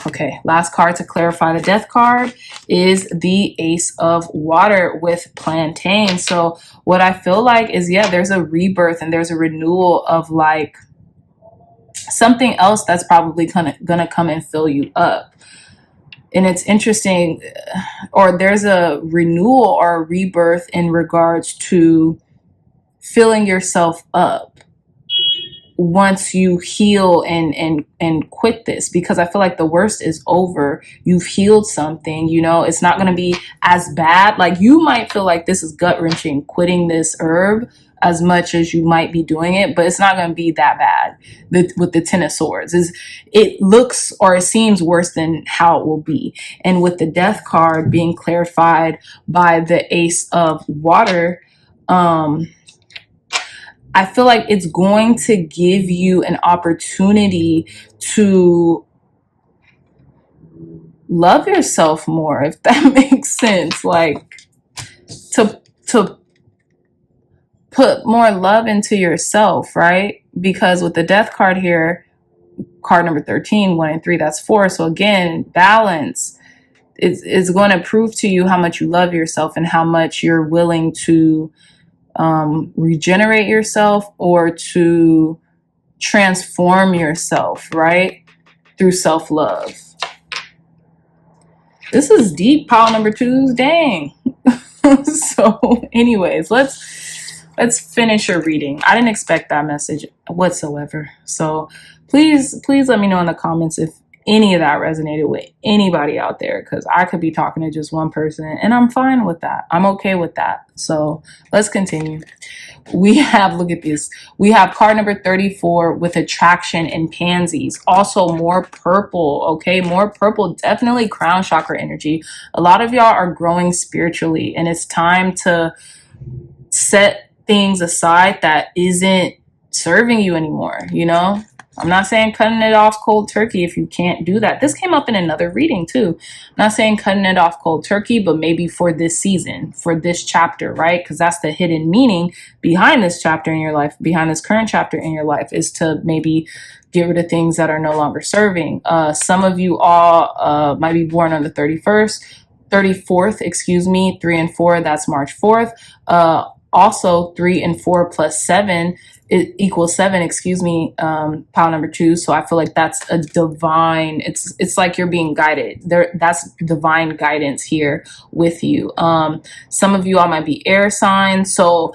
Okay, last card to clarify the death card is the Ace of Water with plantain. So what I feel like is, yeah, there's a rebirth and there's a renewal of like something else that's probably gonna come and fill you up. And it's interesting, or there's a renewal or a rebirth in regards to filling yourself up once you heal and quit this, because I feel like the worst is over. You've healed something, it's not going to be as bad. Like, you might feel like this is gut-wrenching quitting this herb as much as you might be doing it, but it's not going to be that bad. With the 10 of swords, it looks, or it seems worse than how it will be. And with the death card being clarified by the Ace of Water, I feel like it's going to give you an opportunity to love yourself more, if that makes sense. Like, to put more love into yourself, right? Because with the death card here, card number 13, 1 and 3, that's 4. So again, balance is going to prove to you how much you love yourself and how much you're willing to regenerate yourself or to transform yourself, right? Through self-love. This is deep, pile number 2s, dang. So anyways, let's finish your reading. I didn't expect that message whatsoever. So please let me know in the comments if any of that resonated with anybody out there, because I could be talking to just one person and I'm fine with that. I'm okay with that. So let's continue. We have, look at this. We have card number 34 with attraction and pansies. Also more purple, okay? More purple, definitely crown chakra energy. A lot of y'all are growing spiritually, and it's time to set things aside that isn't serving you anymore, I'm not saying cutting it off cold turkey if you can't do that. This came up in another reading too. I'm not saying cutting it off cold turkey, but maybe for this season, for this chapter, right? Because that's the hidden meaning behind this chapter in your life, behind this current chapter in your life, is to maybe get rid of things that are no longer serving. Some of you all might be born on the 34th, 3 and 4, that's March 4th. Also 3 and 4 plus 7 equals 7, pile number 2. So I feel like that's a divine, it's like you're being guided there. That's divine guidance here with you. Some of you all might be air signs, so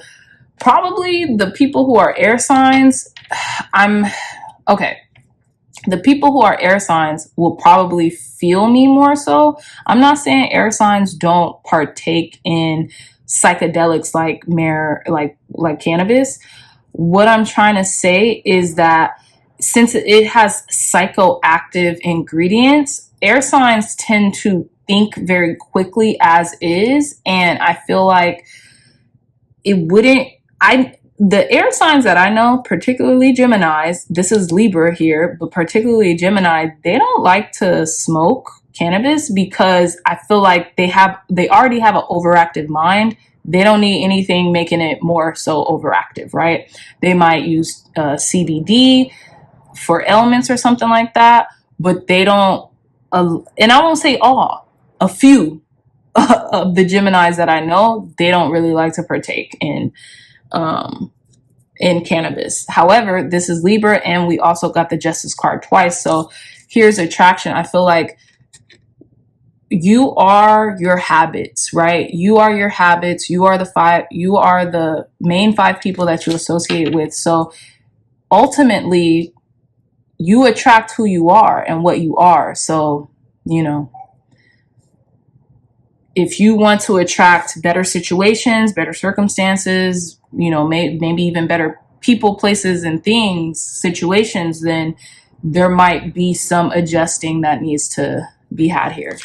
probably the people who are air signs, the people who are air signs will probably feel me more so. I'm not saying air signs don't partake in psychedelics like cannabis. What I'm trying to say is that since it has psychoactive ingredients, air signs tend to think very quickly as is. And I feel like it wouldn't, the air signs that I know, particularly Geminis, this is Libra here, but particularly Gemini, they don't like to smoke cannabis because I feel like they already have an overactive mind. They don't need anything making it more so overactive, right? They might use CBD for ailments or something like that, but they don't, and I won't say all, a few of the Geminis that I know, they don't really like to partake in cannabis. However, this is Libra, and we also got the Justice card twice. So here's attraction. I feel like you are your habits, right? You are your habits. You are the main 5 people that you associate with. So ultimately, you attract who you are and what you are. So, you know, if you want to attract better situations, better circumstances, you know, maybe even better people, places, and things, situations, then there might be some adjusting that needs to be had here.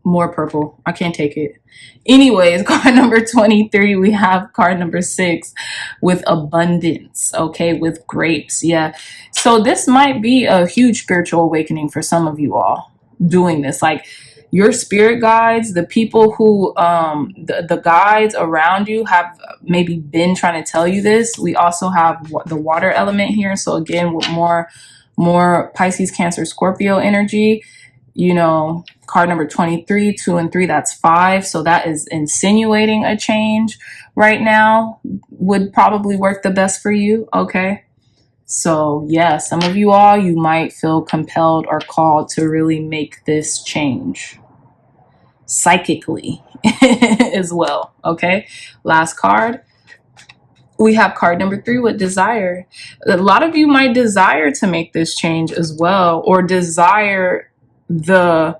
More purple. I can't take it. Anyways, card number 23, we have card number 6 with abundance, okay, with grapes. Yeah. So this might be a huge spiritual awakening for some of you all doing this. Like, your spirit guides, the people who, the guides around you have maybe been trying to tell you this. We also have the water element here. So again, with more Pisces, Cancer, Scorpio energy, you know, card number 23, 2 and 3, that's 5. So that is insinuating a change right now, would probably work the best for you. Okay. So yeah, some of you all, you might feel compelled or called to really make this change psychically as well. Okay. Last card. We have card number 3 with desire. A lot of you might desire to make this change as well, or desire the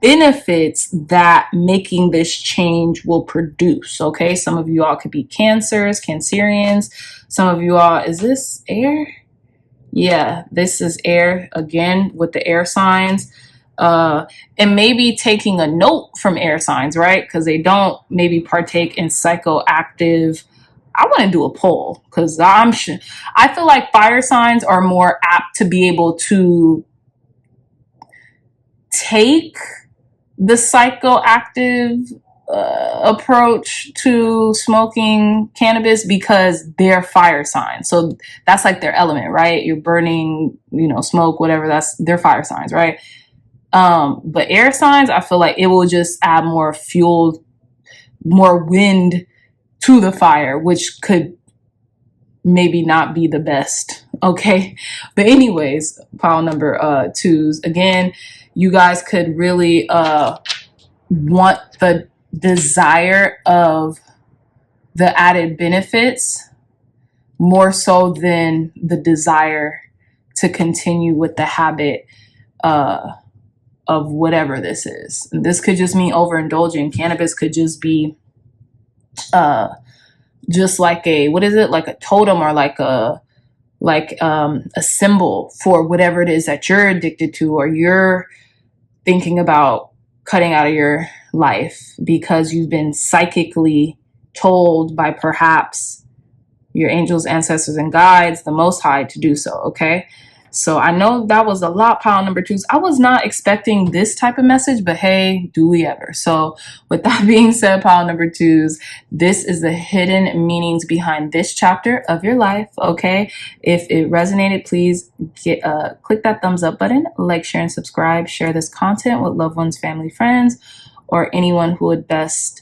benefits that making this change will produce. Okay. Some of you all could be Cancers, Cancerians. Some of you all, is this air? Yeah, this is air again with the air signs. And maybe taking a note from air signs, right? Because they don't maybe partake in psychoactive. I want to do a poll because I feel like fire signs are more apt to be able to take the psychoactive approach to smoking cannabis because they're fire signs. So that's like their element, right? You're burning, you know, smoke, whatever, that's their fire signs, right? But air signs, I feel like it will just add more fuel, more wind to the fire, which could maybe not be the best. Okay. But anyways, pile number 2s. Again, you guys could really want the desire of the added benefits more so than the desire to continue with the habit of whatever this is. This could just mean overindulging. Cannabis could just be just like a, what is it? Like a totem or like a symbol for whatever it is that you're addicted to or you're thinking about cutting out of your life because you've been psychically told by perhaps your angels, ancestors, and guides, the Most High, to do so. Okay. So I know that was a lot, pile number 2s. I was not expecting this type of message, but hey, do we ever? So with that being said, pile number 2s, this is the hidden meanings behind this chapter of your life. Okay. If it resonated, please click that thumbs up button, like, share, and subscribe. Share this content with loved ones, family, friends, or anyone who would best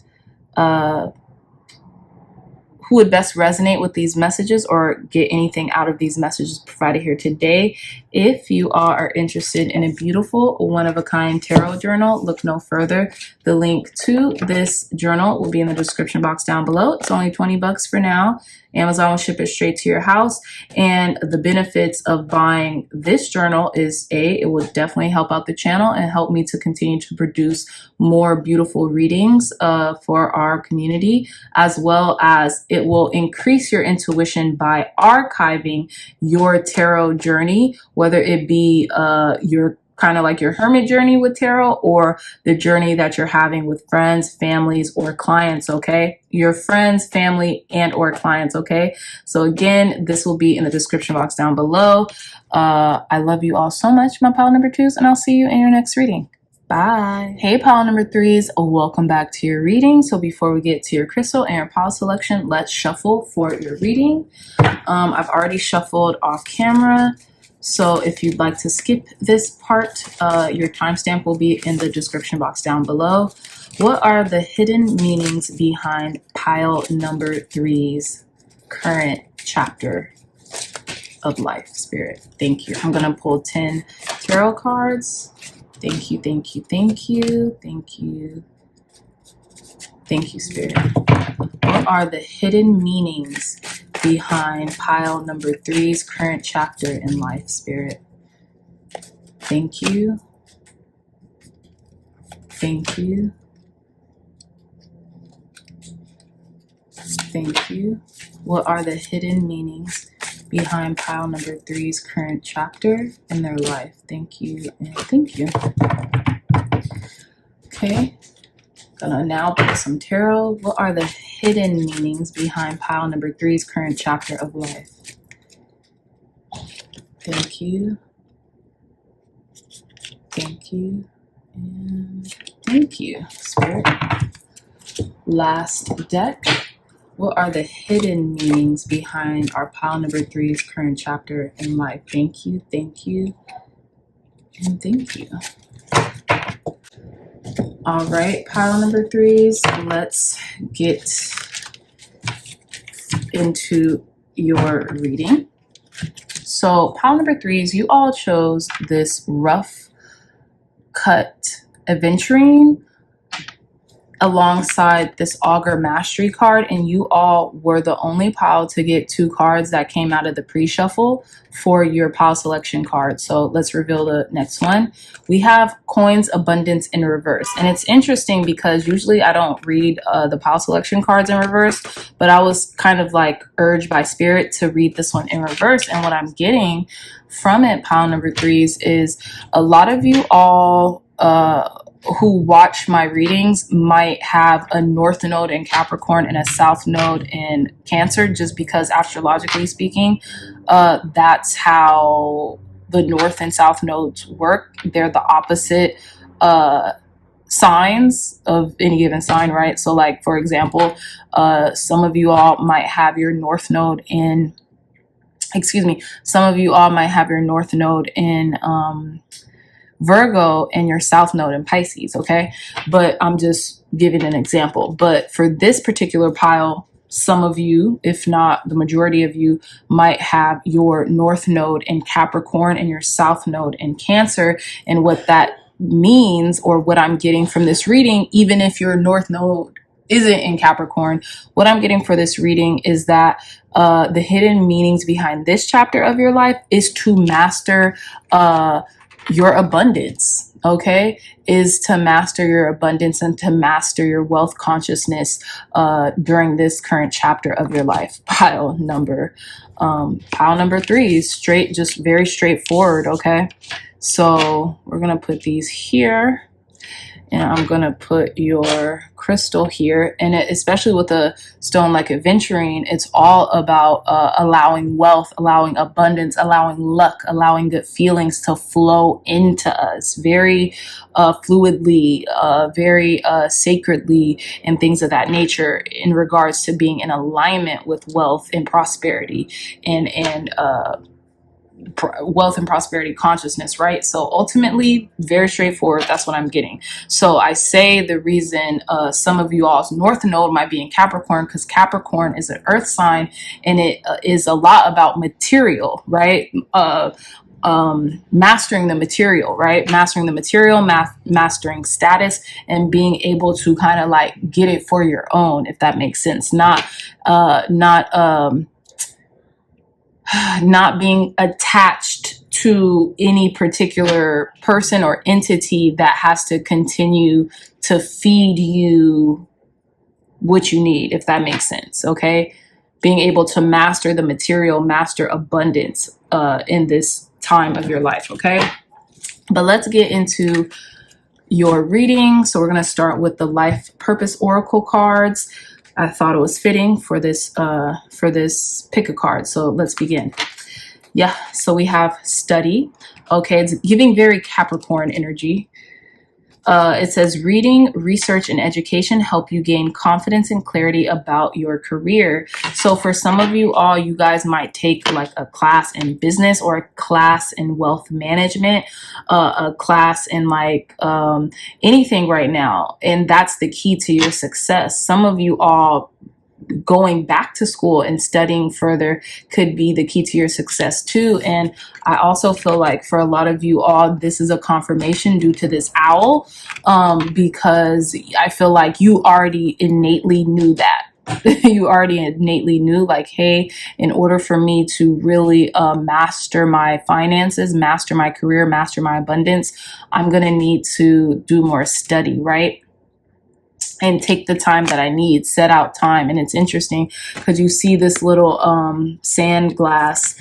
resonate with these messages or get anything out of these messages provided here today. If you are interested in a beautiful one-of-a-kind tarot journal, look no further. The link to this journal will be in the description box down below. It's only $20 for now. Amazon will ship it straight to your house. And the benefits of buying this journal is it will definitely help out the channel and help me to continue to produce more beautiful readings for our community, as well as it will increase your intuition by archiving your tarot journey, whether it be your kind of like your hermit journey with tarot, or the journey that you're having with friends, families, or clients, okay? Your friends, family, and or clients, okay? So again, this will be in the description box down below. I love you all so much, my pile number 2s, and I'll see you in your next reading. Bye. Hey, pile number 3s, welcome back to your reading. So before we get to your crystal and your pile selection, let's shuffle for your reading. I've already shuffled off camera. So if you'd like to skip this part, your timestamp will be in the description box down below. What are the hidden meanings behind pile number 3's current chapter of life, Spirit? Thank you. I'm going to pull 10 tarot cards. Thank you, thank you, thank you, thank you. Thank you, Spirit. What are the hidden meanings behind pile number 3's current chapter in life, Spirit? Thank you. Thank you. Thank you. What are the hidden meanings behind pile number 3's current chapter in their life? Thank you and thank you. Okay. Gonna now pull some tarot. What are the hidden meanings behind pile number 3's current chapter of life? Thank you. Thank you. And thank you, Spirit. Last deck. What are the hidden meanings behind our pile number 3's current chapter in life? Thank you, and thank you. All right, pile number 3's, let's get into your reading. So pile number 3's, you all chose this rough cut aventurine alongside this augur mastery card, and you all were the only pile to get 2 cards that came out of the pre-shuffle for your pile selection card. So let's reveal the next one. We have coins abundance in reverse, and it's interesting because usually I don't read the pile selection cards in reverse, but I was kind of like urged by spirit to read this one in reverse. And what I'm getting from it, pile number 3's, is a lot of you all who watch my readings might have a north node in Capricorn and a south node in Cancer, just because astrologically speaking, that's how the north and south nodes work. They're the opposite signs of any given sign, right? So like, for example, some of you all might have your north node in, some of you all might have your north node in Virgo and your south node in Pisces, okay? But I'm just giving an example. But for this particular pile, some of you, if not the majority of you, might have your north node in Capricorn and your south node in Cancer. And what that means, or what I'm getting from this reading, even if your north node isn't in Capricorn, what I'm getting for this reading is that the hidden meanings behind this chapter of your life is to master your abundance, okay? Is to master your abundance and to master your wealth consciousness during this current chapter of your life. Pile number 3 is straight, just very straightforward, okay? So we're gonna put these here, and I'm gonna put your crystal here. And especially with a stone like aventurine, it's all about allowing wealth, allowing abundance, allowing luck, allowing good feelings to flow into us very fluidly, very sacredly, and things of that nature in regards to being in alignment with wealth and prosperity and wealth and prosperity consciousness, right? So ultimately, very straightforward. That's what I'm getting. So I say the reason some of you all's north node might be in Capricorn, because Capricorn is an earth sign, and it is a lot about material, right? Mastering the material, right? Mastering the material, mastering status, and being able to kind of like get it for your own, if that makes sense. Not being attached to any particular person or entity that has to continue to feed you what you need, if that makes sense, okay? Being able to master the material, master abundance in this time of your life, okay? But let's get into your reading. So we're going to start with the life purpose oracle cards. I thought it was fitting for this pick a card. So let's begin. Yeah, so we have study. Okay, it's giving very Capricorn energy. It says reading, research, and education help you gain confidence and clarity about your career. So for some of you all, you guys might take like a class in business or a class in wealth management, a class in like anything right now. And that's the key to your success. Some of you all going back to school and studying further could be the key to your success too. And I also feel like for a lot of you all, this is a confirmation due to this owl, because I feel like you already innately knew that. You already innately knew like, hey, in order for me to really master my finances, master my career, master my abundance, I'm going to need to do more study, right? And take the time that I need, set out time. And it's interesting because you see this little sand glass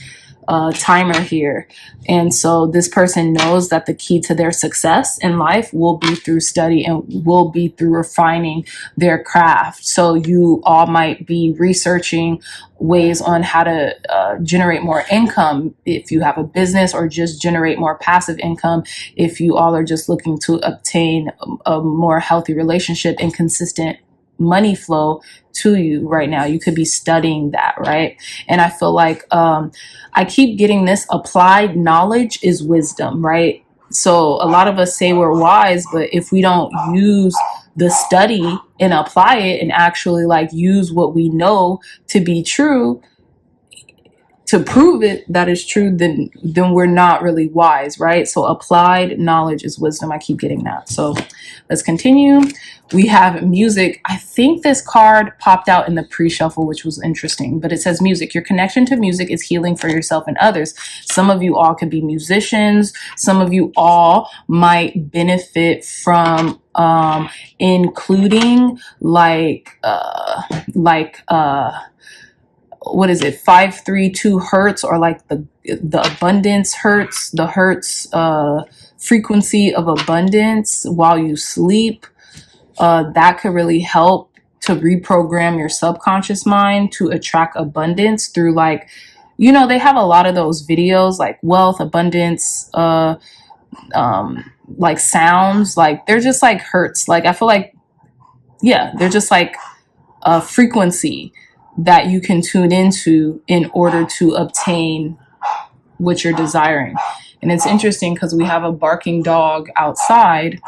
timer here. And so this person knows that the key to their success in life will be through study and will be through refining their craft. So you all might be researching ways on how to generate more income if you have a business, or just generate more passive income if you all are just looking to obtain a more healthy relationship and consistent money flow to you right now. You could be studying that, right? And I feel like I keep getting this applied knowledge is wisdom, right? So a lot of us say we're wise, but if we don't use the study and apply it and actually like use what we know to be true, to prove it that is true, then we're not really wise, right? So applied knowledge is wisdom. I keep getting that. So let's continue. We have music. I think this card popped out in the pre-shuffle, which was interesting, but it says music. Your connection to music is healing for yourself and others. Some of you all could be musicians. Some of you all might benefit from including what is it, 532 hertz, or like the abundance hertz, the hertz frequency of abundance while you sleep. That could really help to reprogram your subconscious mind to attract abundance through like, you know, they have a lot of those videos like wealth, abundance, like sounds, like they're just like hertz. Like I feel like, yeah, they're just like a frequency that you can tune into in order to obtain what you're desiring. And it's interesting because we have a barking dog outside,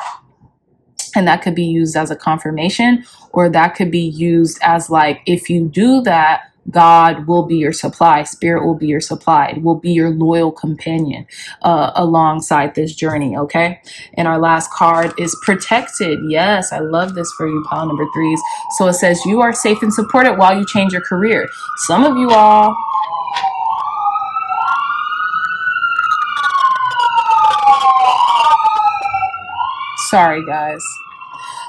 and that could be used as a confirmation, or that could be used as like, if you do that, God will be your supply, spirit will be your supply, will be your loyal companion alongside this journey, okay? And our last card is protected. Yes, I love this for you, pile number 3s. So it says you are safe and supported while you change your career. Some of you all, sorry guys.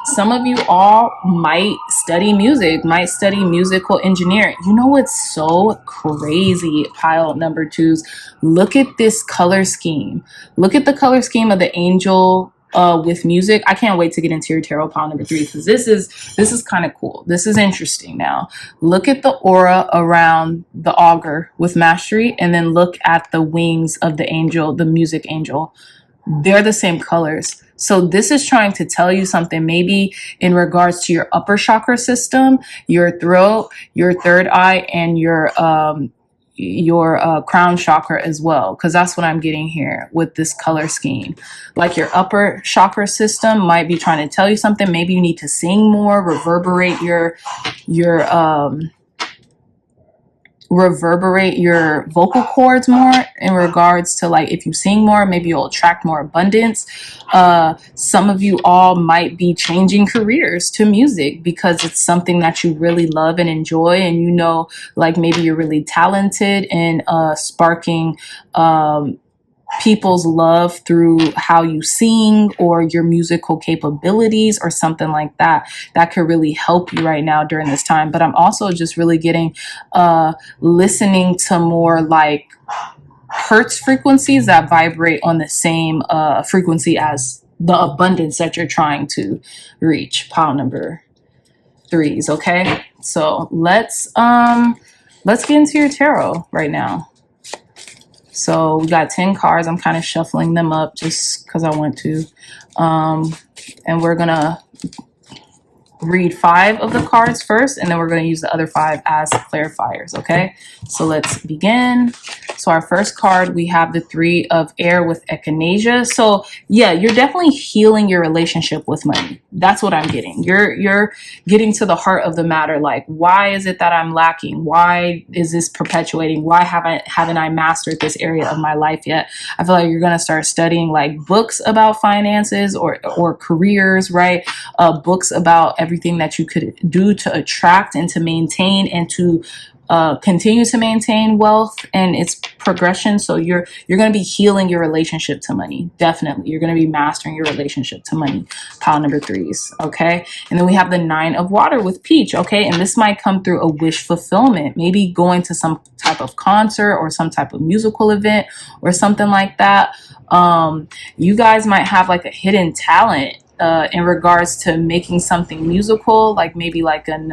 Some of you all might study music, might study musical engineering. You know what's so crazy, pile number 2s? Look at this color scheme. Look at the color scheme of the angel with music. I can't wait to get into your tarot, pile number 3, because this is kind of cool. This is interesting. Now, look at the aura around the augur with mastery, and then look at the wings of the angel, the music angel. They're the same colors. So this is trying to tell you something, maybe in regards to your upper chakra system, your throat, your third eye, and your crown chakra as well, because that's what I'm getting here with this color scheme. Like your upper chakra system might be trying to tell you something. Maybe you need to sing more, reverberate your vocal cords more, in regards to like, if you sing more, maybe you'll attract more abundance. Some of you all might be changing careers to music because it's something that you really love and enjoy, and you know, like maybe you're really talented in sparking people's love through how you sing or your musical capabilities or something like that. That could really help you right now during this time. But I'm also just really getting listening to more like Hertz frequencies that vibrate on the same frequency as the abundance that you're trying to reach. Pile number 3s. Okay, so let's get into your tarot right now. So we got 10 cards. I'm kind of shuffling them up just because I want to. And we're gonna read 5 of the cards first, and then we're going to use the other 5 as clarifiers. Okay, so let's begin. So our first card, we have the 3 of air with echinacea. So yeah, you're definitely healing your relationship with money. That's what I'm getting. You're getting to the heart of the matter. Like, why is it that I'm lacking? Why is this perpetuating? Why haven't I mastered this area of my life yet? I feel like you're going to start studying like books about finances or careers, right? Books about everything that you could do to attract and to maintain and to continue to maintain wealth and its progression. So you're going to be healing your relationship to money. Definitely. You're going to be mastering your relationship to money. Pile number 3s. Okay. And then we have the 9 of water with peach. Okay. And this might come through a wish fulfillment, maybe going to some type of concert or some type of musical event or something like that. You guys might have like a hidden talent in regards to making something musical, like maybe like an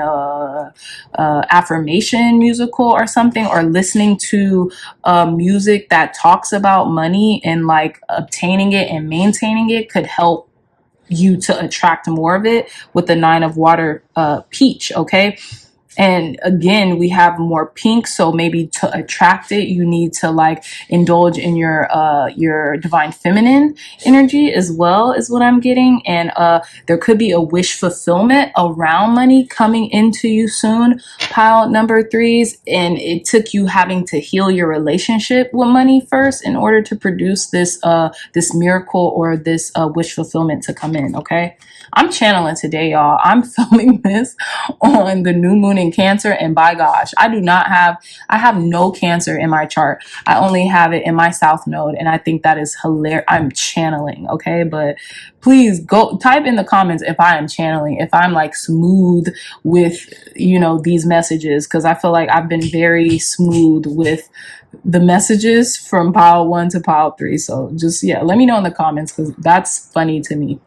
affirmation musical or something, or listening to music that talks about money and like obtaining it and maintaining it could help you to attract more of it with the 9 of water peach. Okay. And again, we have more pink. So maybe to attract it, you need to like indulge in your divine feminine energy as well, is what I'm getting. And there could be a wish fulfillment around money coming into you soon. Pile number 3s. And it took you having to heal your relationship with money first in order to produce this this miracle or this wish fulfillment to come in. Okay. I'm channeling today, y'all. I'm filming this on the new moon in Cancer, and by gosh, I have no Cancer in my chart. I only have it in my South Node, and I think that is hilarious. I'm channeling, okay? But please go type in the comments if I am channeling, if I'm like smooth with, you know, these messages, because I feel like I've been very smooth with the messages from pile 1 to pile 3. So just, yeah, let me know in the comments, because that's funny to me.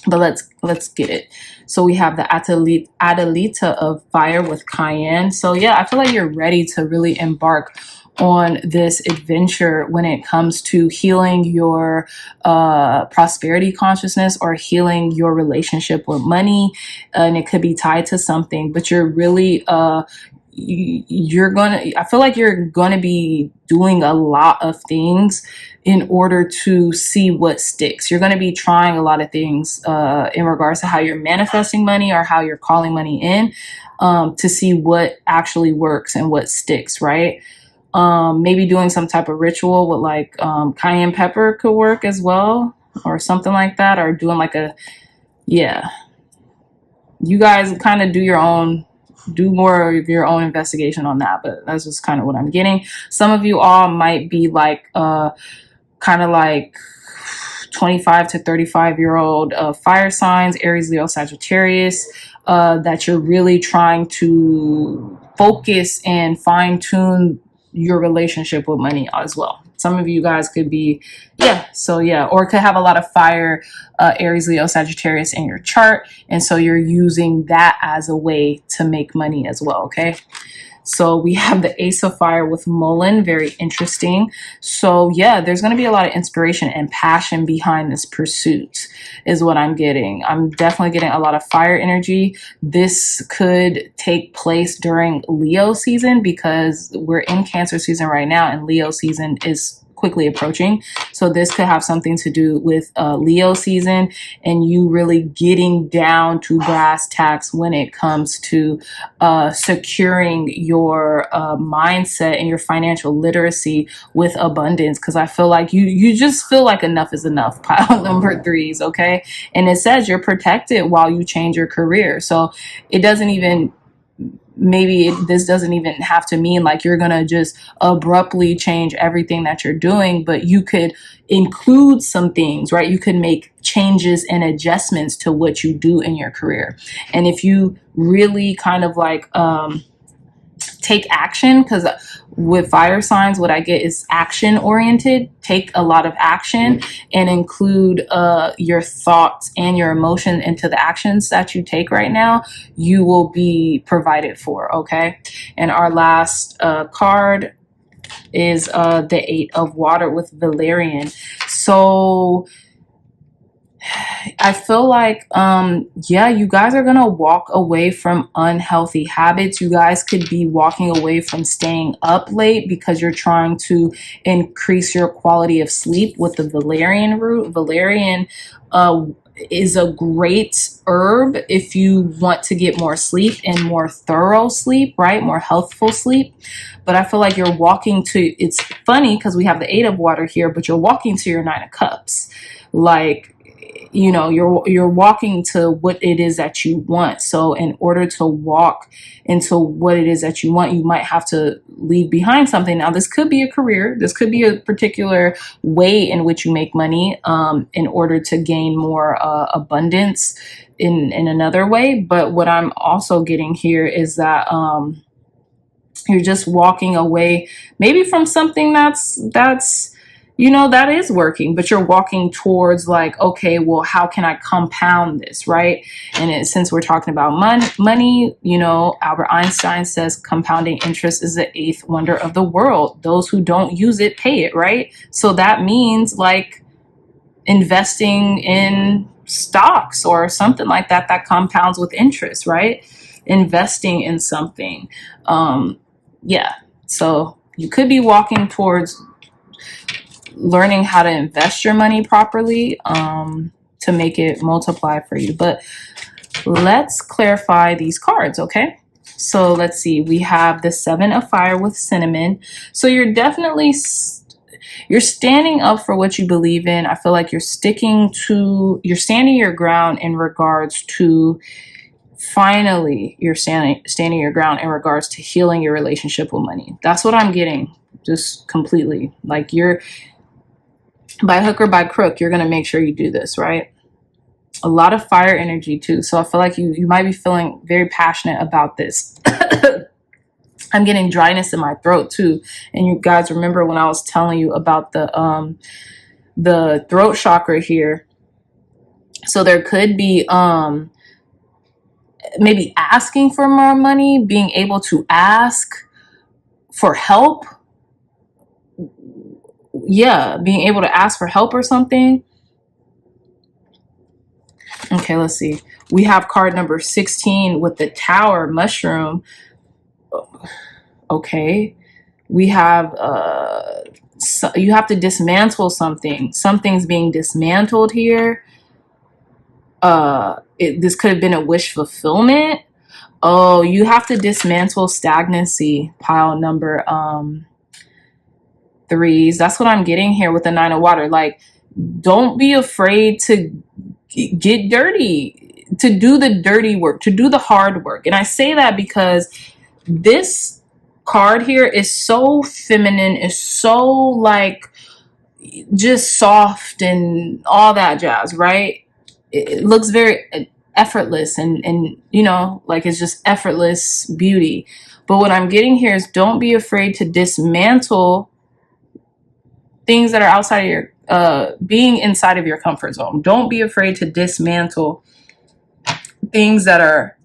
But let's get it. So we have the Adelita of fire with cayenne. So yeah, I feel like you're ready to really embark on this adventure when it comes to healing your prosperity consciousness or healing your relationship with money. And it could be tied to something, but you're really I feel like you're gonna be doing a lot of things in order to see what sticks. You're going to be trying a lot of things in regards to how you're manifesting money or how you're calling money in to see what actually works and what sticks, right? Maybe doing some type of ritual with like cayenne pepper could work as well, or something like that, or doing like yeah. You guys kind of do more of your own investigation on that, but that's just kind of what I'm getting. Some of you all might be like kind of like 25 to 35-year-old fire signs, Aries, Leo, Sagittarius, that you're really trying to focus and fine tune your relationship with money as well. Some of you guys could be, or could have a lot of fire, Aries, Leo, Sagittarius in your chart. And so you're using that as a way to make money as well. Okay. So we have the Ace of Fire with Mullen. Very interesting. So yeah, there's going to be a lot of inspiration and passion behind this pursuit is what I'm getting. I'm definitely getting a lot of fire energy. This could take place during Leo season because we're in Cancer season right now, and Leo season is quickly approaching. So this could have something to do with Leo season and you really getting down to brass tacks when it comes to securing your mindset and your financial literacy with abundance. Because I feel like you just feel like enough is enough. Pile number 3s, okay? And it says you're protected while you change your career. So it doesn't even this doesn't even have to mean like you're going to just abruptly change everything that you're doing, but you could include some things, right? You could make changes and adjustments to what you do in your career. And if you really kind of like, take action, because with fire signs, what I get is action oriented. Take a lot of action and include your thoughts and your emotion into the actions that you take right now. You will be provided for. Okay. And our last card is the 8 of water with Valerian. So I feel like, yeah, you guys are going to walk away from unhealthy habits. You guys could be walking away from staying up late because you're trying to increase your quality of sleep with the valerian root. Valerian is a great herb if you want to get more sleep and more thorough sleep, right? More healthful sleep. But I feel like you're walking to, it's funny because we have the 8 of water here, but you're walking to your 9 of cups. Like, you know, you're walking to what it is that you want. So in order to walk into what it is that you want, you might have to leave behind something. Now, this could be a career. This could be a particular way in which you make money in order to gain more abundance in another way. But what I'm also getting here is that you're just walking away maybe from something that's you know, that is working, but you're walking towards like, okay, well, how can I compound this, right? And since we're talking about money, you know, Albert Einstein says compounding interest is the 8th wonder of the world. Those who don't use it, pay it, right? So that means like investing in stocks or something like that, that compounds with interest, right? Investing in something. Yeah. So you could be walking towards learning how to invest your money properly to make it multiply for you. But let's clarify these cards, okay? So let's see. We have the 7 of fire with cinnamon. So you're definitely you're standing up for what you believe in. I feel like you're standing your ground in regards to finally you're standing your ground in regards to healing your relationship with money. That's what I'm getting, just completely. Like you're by hook or by crook, you're going to make sure you do this, right? A lot of fire energy too. So I feel like you might be feeling very passionate about this. I'm getting dryness in my throat too. And you guys remember when I was telling you about the throat chakra here. So there could be maybe asking for more money, being able to ask for help. Yeah, being able to ask for help or something. Okay, let's see. We have card number 16 with the tower mushroom. Okay. We have you have to dismantle something. Something's being dismantled here. This could have been a wish fulfillment. Oh, you have to dismantle stagnancy, pile number 3s. That's what I'm getting here with the 9 of water. Like, don't be afraid to get dirty, to do the dirty work, to do the hard work. And I say that because this card here is so feminine, is so like just soft and all that jazz, right? It looks very effortless and you know, like it's just effortless beauty. But what I'm getting here is don't be afraid to dismantle things that are outside of your being inside of your comfort zone. Don't be afraid to dismantle things that are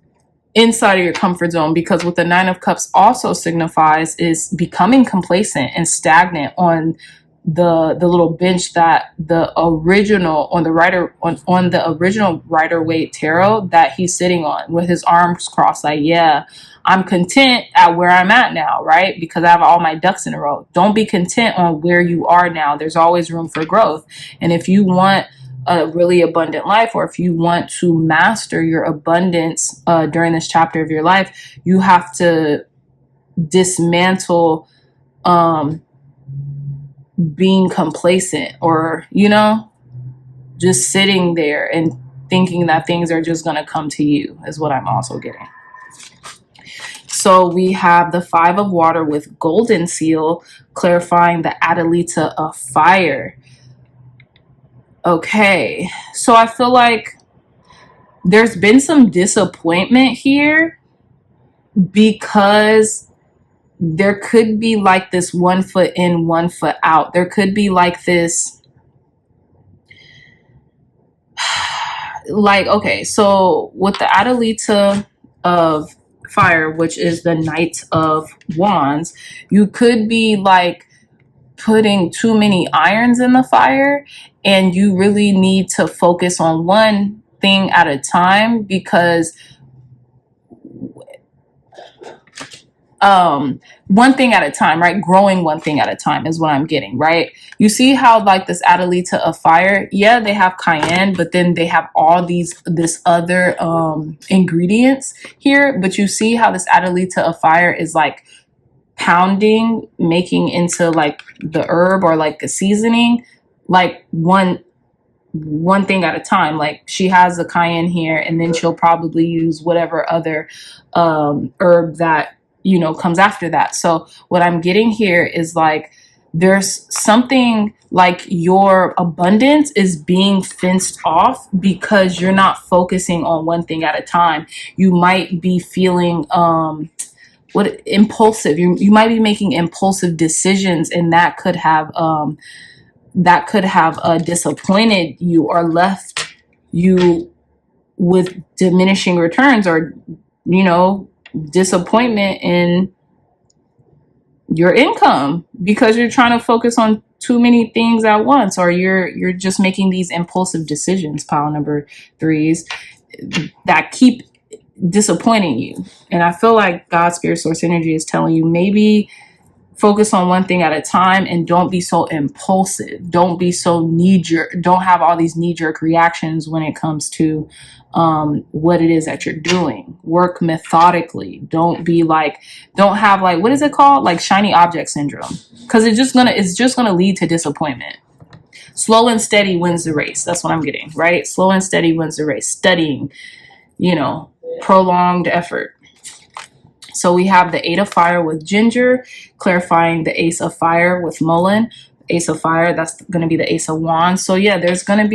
inside of your comfort zone, because what the 9 of cups also signifies is becoming complacent and stagnant on the little bench that the original on the original Rider-Waite tarot that he's sitting on with his arms crossed, like, yeah, I'm content at where I'm at now, right? Because I have all my ducks in a row. Don't be content on where you are now. There's always room for growth. And if you want a really abundant life, or if you want to master your abundance during this chapter of your life, you have to dismantle being complacent, or, you know, just sitting there and thinking that things are just going to come to you, is what I'm also getting. So we have the 5 of water with golden seal, clarifying the Adelita of fire. Okay, so I feel like there's been some disappointment here because there could be like this 1 foot in, 1 foot out. There could be like this, like, okay, so with the Adelita of fire, which is the Knight of Wands, you could be like putting too many irons in the fire, and you really need to focus on one thing at a time, because one thing at a time, right? Growing one thing at a time is what I'm getting, right? You see how like this Adelita of fire, yeah, they have cayenne, but then they have all this other ingredients here. But you see how this Adelita of fire is like pounding, making into like the herb or like a seasoning, like one thing at a time. Like she has the cayenne here, and then she'll probably use whatever other herb that, you know, comes after that. So what I'm getting here is like there's something like your abundance is being fenced off because you're not focusing on one thing at a time. You might be feeling impulsive. You might be making impulsive decisions, and that could have disappointed you or left you with diminishing returns, or, you know, disappointment in your income because you're trying to focus on too many things at once, or you're just making these impulsive decisions, pile number threes, that keep disappointing you. And I feel like God's spirit source energy is telling you, maybe focus on one thing at a time, and don't be so impulsive. Don't be so knee-jerk. Don't have all these knee-jerk reactions when it comes to what it is that you're doing. Work methodically. Don't have like, what is it called? Like shiny object syndrome. Because it's just gonna lead to disappointment. Slow and steady wins the race. That's what I'm getting, right? Slow and steady wins the race. Studying, you know, prolonged effort. So we have the 8 of fire with Ginger, clarifying the Ace of fire with Mullen. Ace of fire, that's going to be the Ace of wands. So yeah, you're going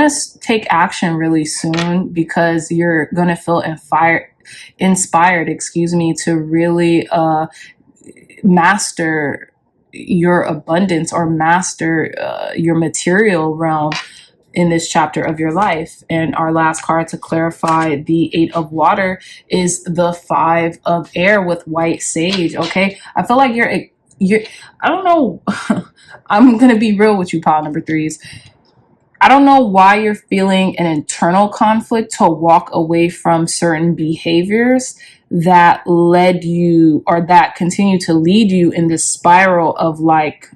to take action really soon, because you're going to feel inspired, to really master your abundance, or master your material realm in this chapter of your life. And our last card to clarify the 8 of water is the 5 of air with white sage. Okay, I feel like you're I don't know. I'm gonna be real with you, pile number threes. I don't know why you're feeling an internal conflict to walk away from certain behaviors that led you, or that continue to lead you in this spiral of like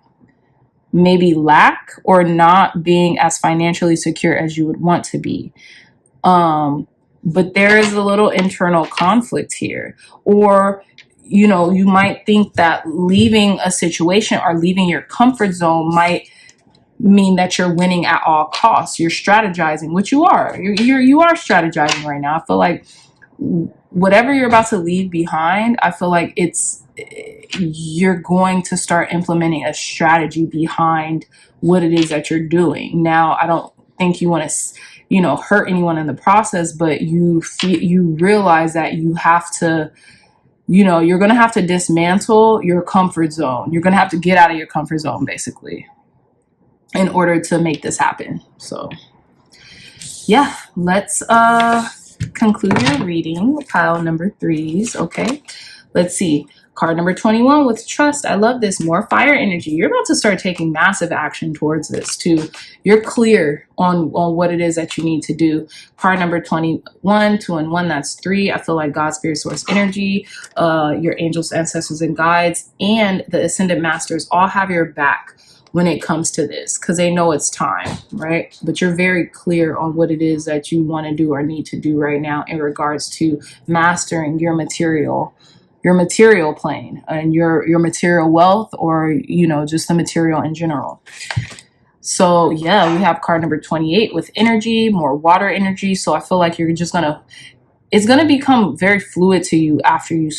maybe lack, or not being as financially secure as you would want to be. But there is a little internal conflict here. Or, you know, you might think that leaving a situation or leaving your comfort zone might mean that you're winning at all costs. You're strategizing, which you are. You are strategizing right now. I feel like whatever you're about to leave behind, I feel like you're going to start implementing a strategy behind what it is that you're doing. Now, I don't think you want to, you know, hurt anyone in the process, but you realize that you have to, you know, you're going to have to dismantle your comfort zone. You're going to have to get out of your comfort zone, basically, in order to make this happen. So yeah, let's conclude your reading, pile number threes. Okay, let's see. Card number 21 with trust. I love this. More fire energy. You're about to start taking massive action towards this too. You're clear on what it is that you need to do. Card number 21, 2 and 1, that's 3. I feel like God's spirit source energy, your angels, ancestors, and guides, and the ascended masters all have your back when it comes to this, because they know it's time, right? But you're very clear on what it is that you want to do or need to do right now in regards to mastering your material plane and your material wealth, or, you know, just the material in general. So yeah, we have card number 28 with energy, more water energy. So I feel like you're just it's gonna become very fluid to you after you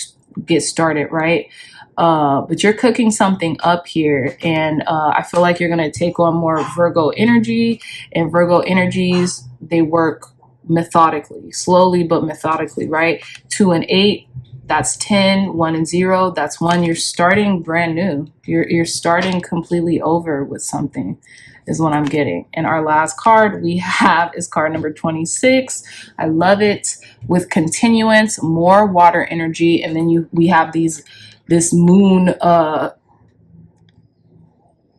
get started, right? But you're cooking something up here, and I feel like you're gonna take on more Virgo energy, and Virgo energies, they work methodically, slowly but methodically, right? 2 and 8. That's 10, 1 and 0. That's 1. You're starting brand new. You're starting completely over with something is what I'm getting. And our last card we have is card number 26. I love it. With continuance, more water energy. And then we have this moon,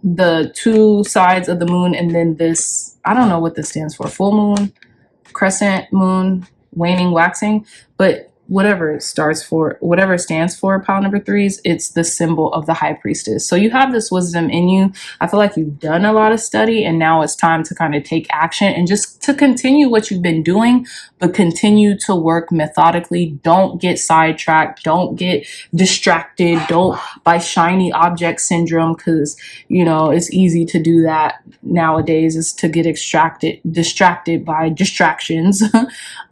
the two sides of the moon, and then this, I don't know what this stands for, full moon, crescent moon, waning, waxing, but whatever it stands for, pile number 3s, it's the symbol of the high priestess. So you have this wisdom in you. I feel like you've done a lot of study, and now it's time to kind of take action and just to continue what you've been doing, but continue to work methodically. Don't get sidetracked. Don't get distracted. Don't by shiny object syndrome, because it's easy to do that nowadays, is to get distracted by distractions.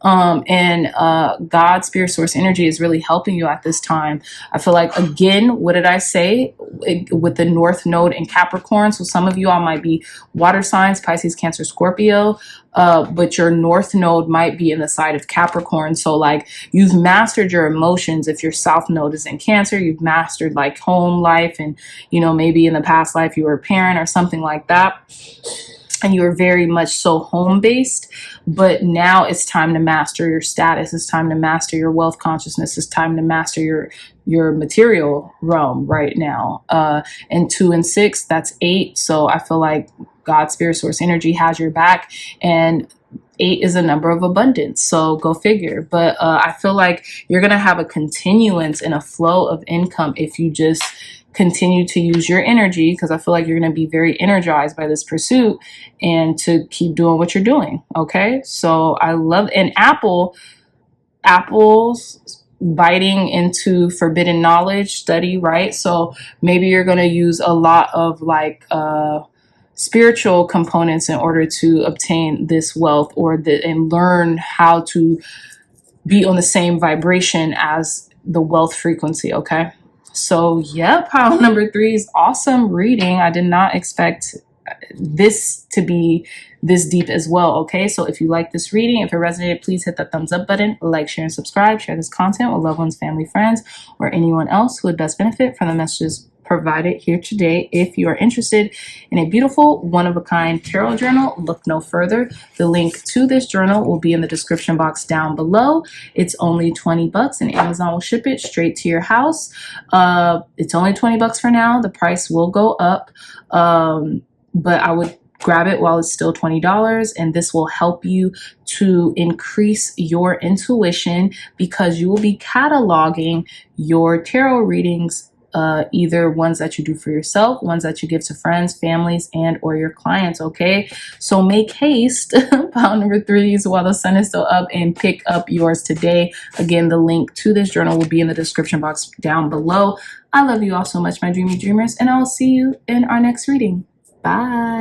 And God's spirit source energy is really helping you at this time. I feel like, again, what did I say with the North Node in Capricorn? So some of you all might be water signs, Pisces, Cancer, Scorpio, but your North Node might be in the side of Capricorn. So like you've mastered your emotions. If your South Node is in Cancer, you've mastered like home life, and maybe in the past life you were a parent or something like that, and you're very much so home-based, but now it's time to master your status. It's time to master your wealth consciousness. It's time to master your material realm right now. And 2 and 6, that's 8. So I feel like God's spirit source energy has your back, and 8 is a number of abundance. So go figure. But I feel like you're going to have a continuance and a flow of income if you just continue to use your energy, because I feel like you're going to be very energized by this pursuit and to keep doing what you're doing. Okay. So I love, and apples biting into forbidden knowledge study, right? So maybe you're going to use a lot of like, spiritual components in order to obtain this wealth and learn how to be on the same vibration as the wealth frequency. Okay. So yeah, pile number 3 is awesome reading. I did not expect this to be this deep as well. Okay, so if you like this reading, if it resonated, please hit that thumbs up button, like, share, and subscribe. Share this content with loved ones, family, friends, or anyone else who would best benefit from the messages provided here today. If you are interested in a beautiful one-of-a-kind tarot journal, look no further. The link to this journal will be in the description box down below. It's only $20 and Amazon will ship it straight to your house. It's only $20 for now. The price will go up, but I would grab it while it's still $20, and this will help you to increase your intuition, because you will be cataloging your tarot readings, either ones that you do for yourself, ones that you give to friends, families, and or your clients. Okay, so make haste, pile number 3s, while the sun is still up, and pick up yours today. Again, the link to this journal will be in the description box down below. I love you all so much, my dreamy dreamers, and I'll see you in our next reading. Bye.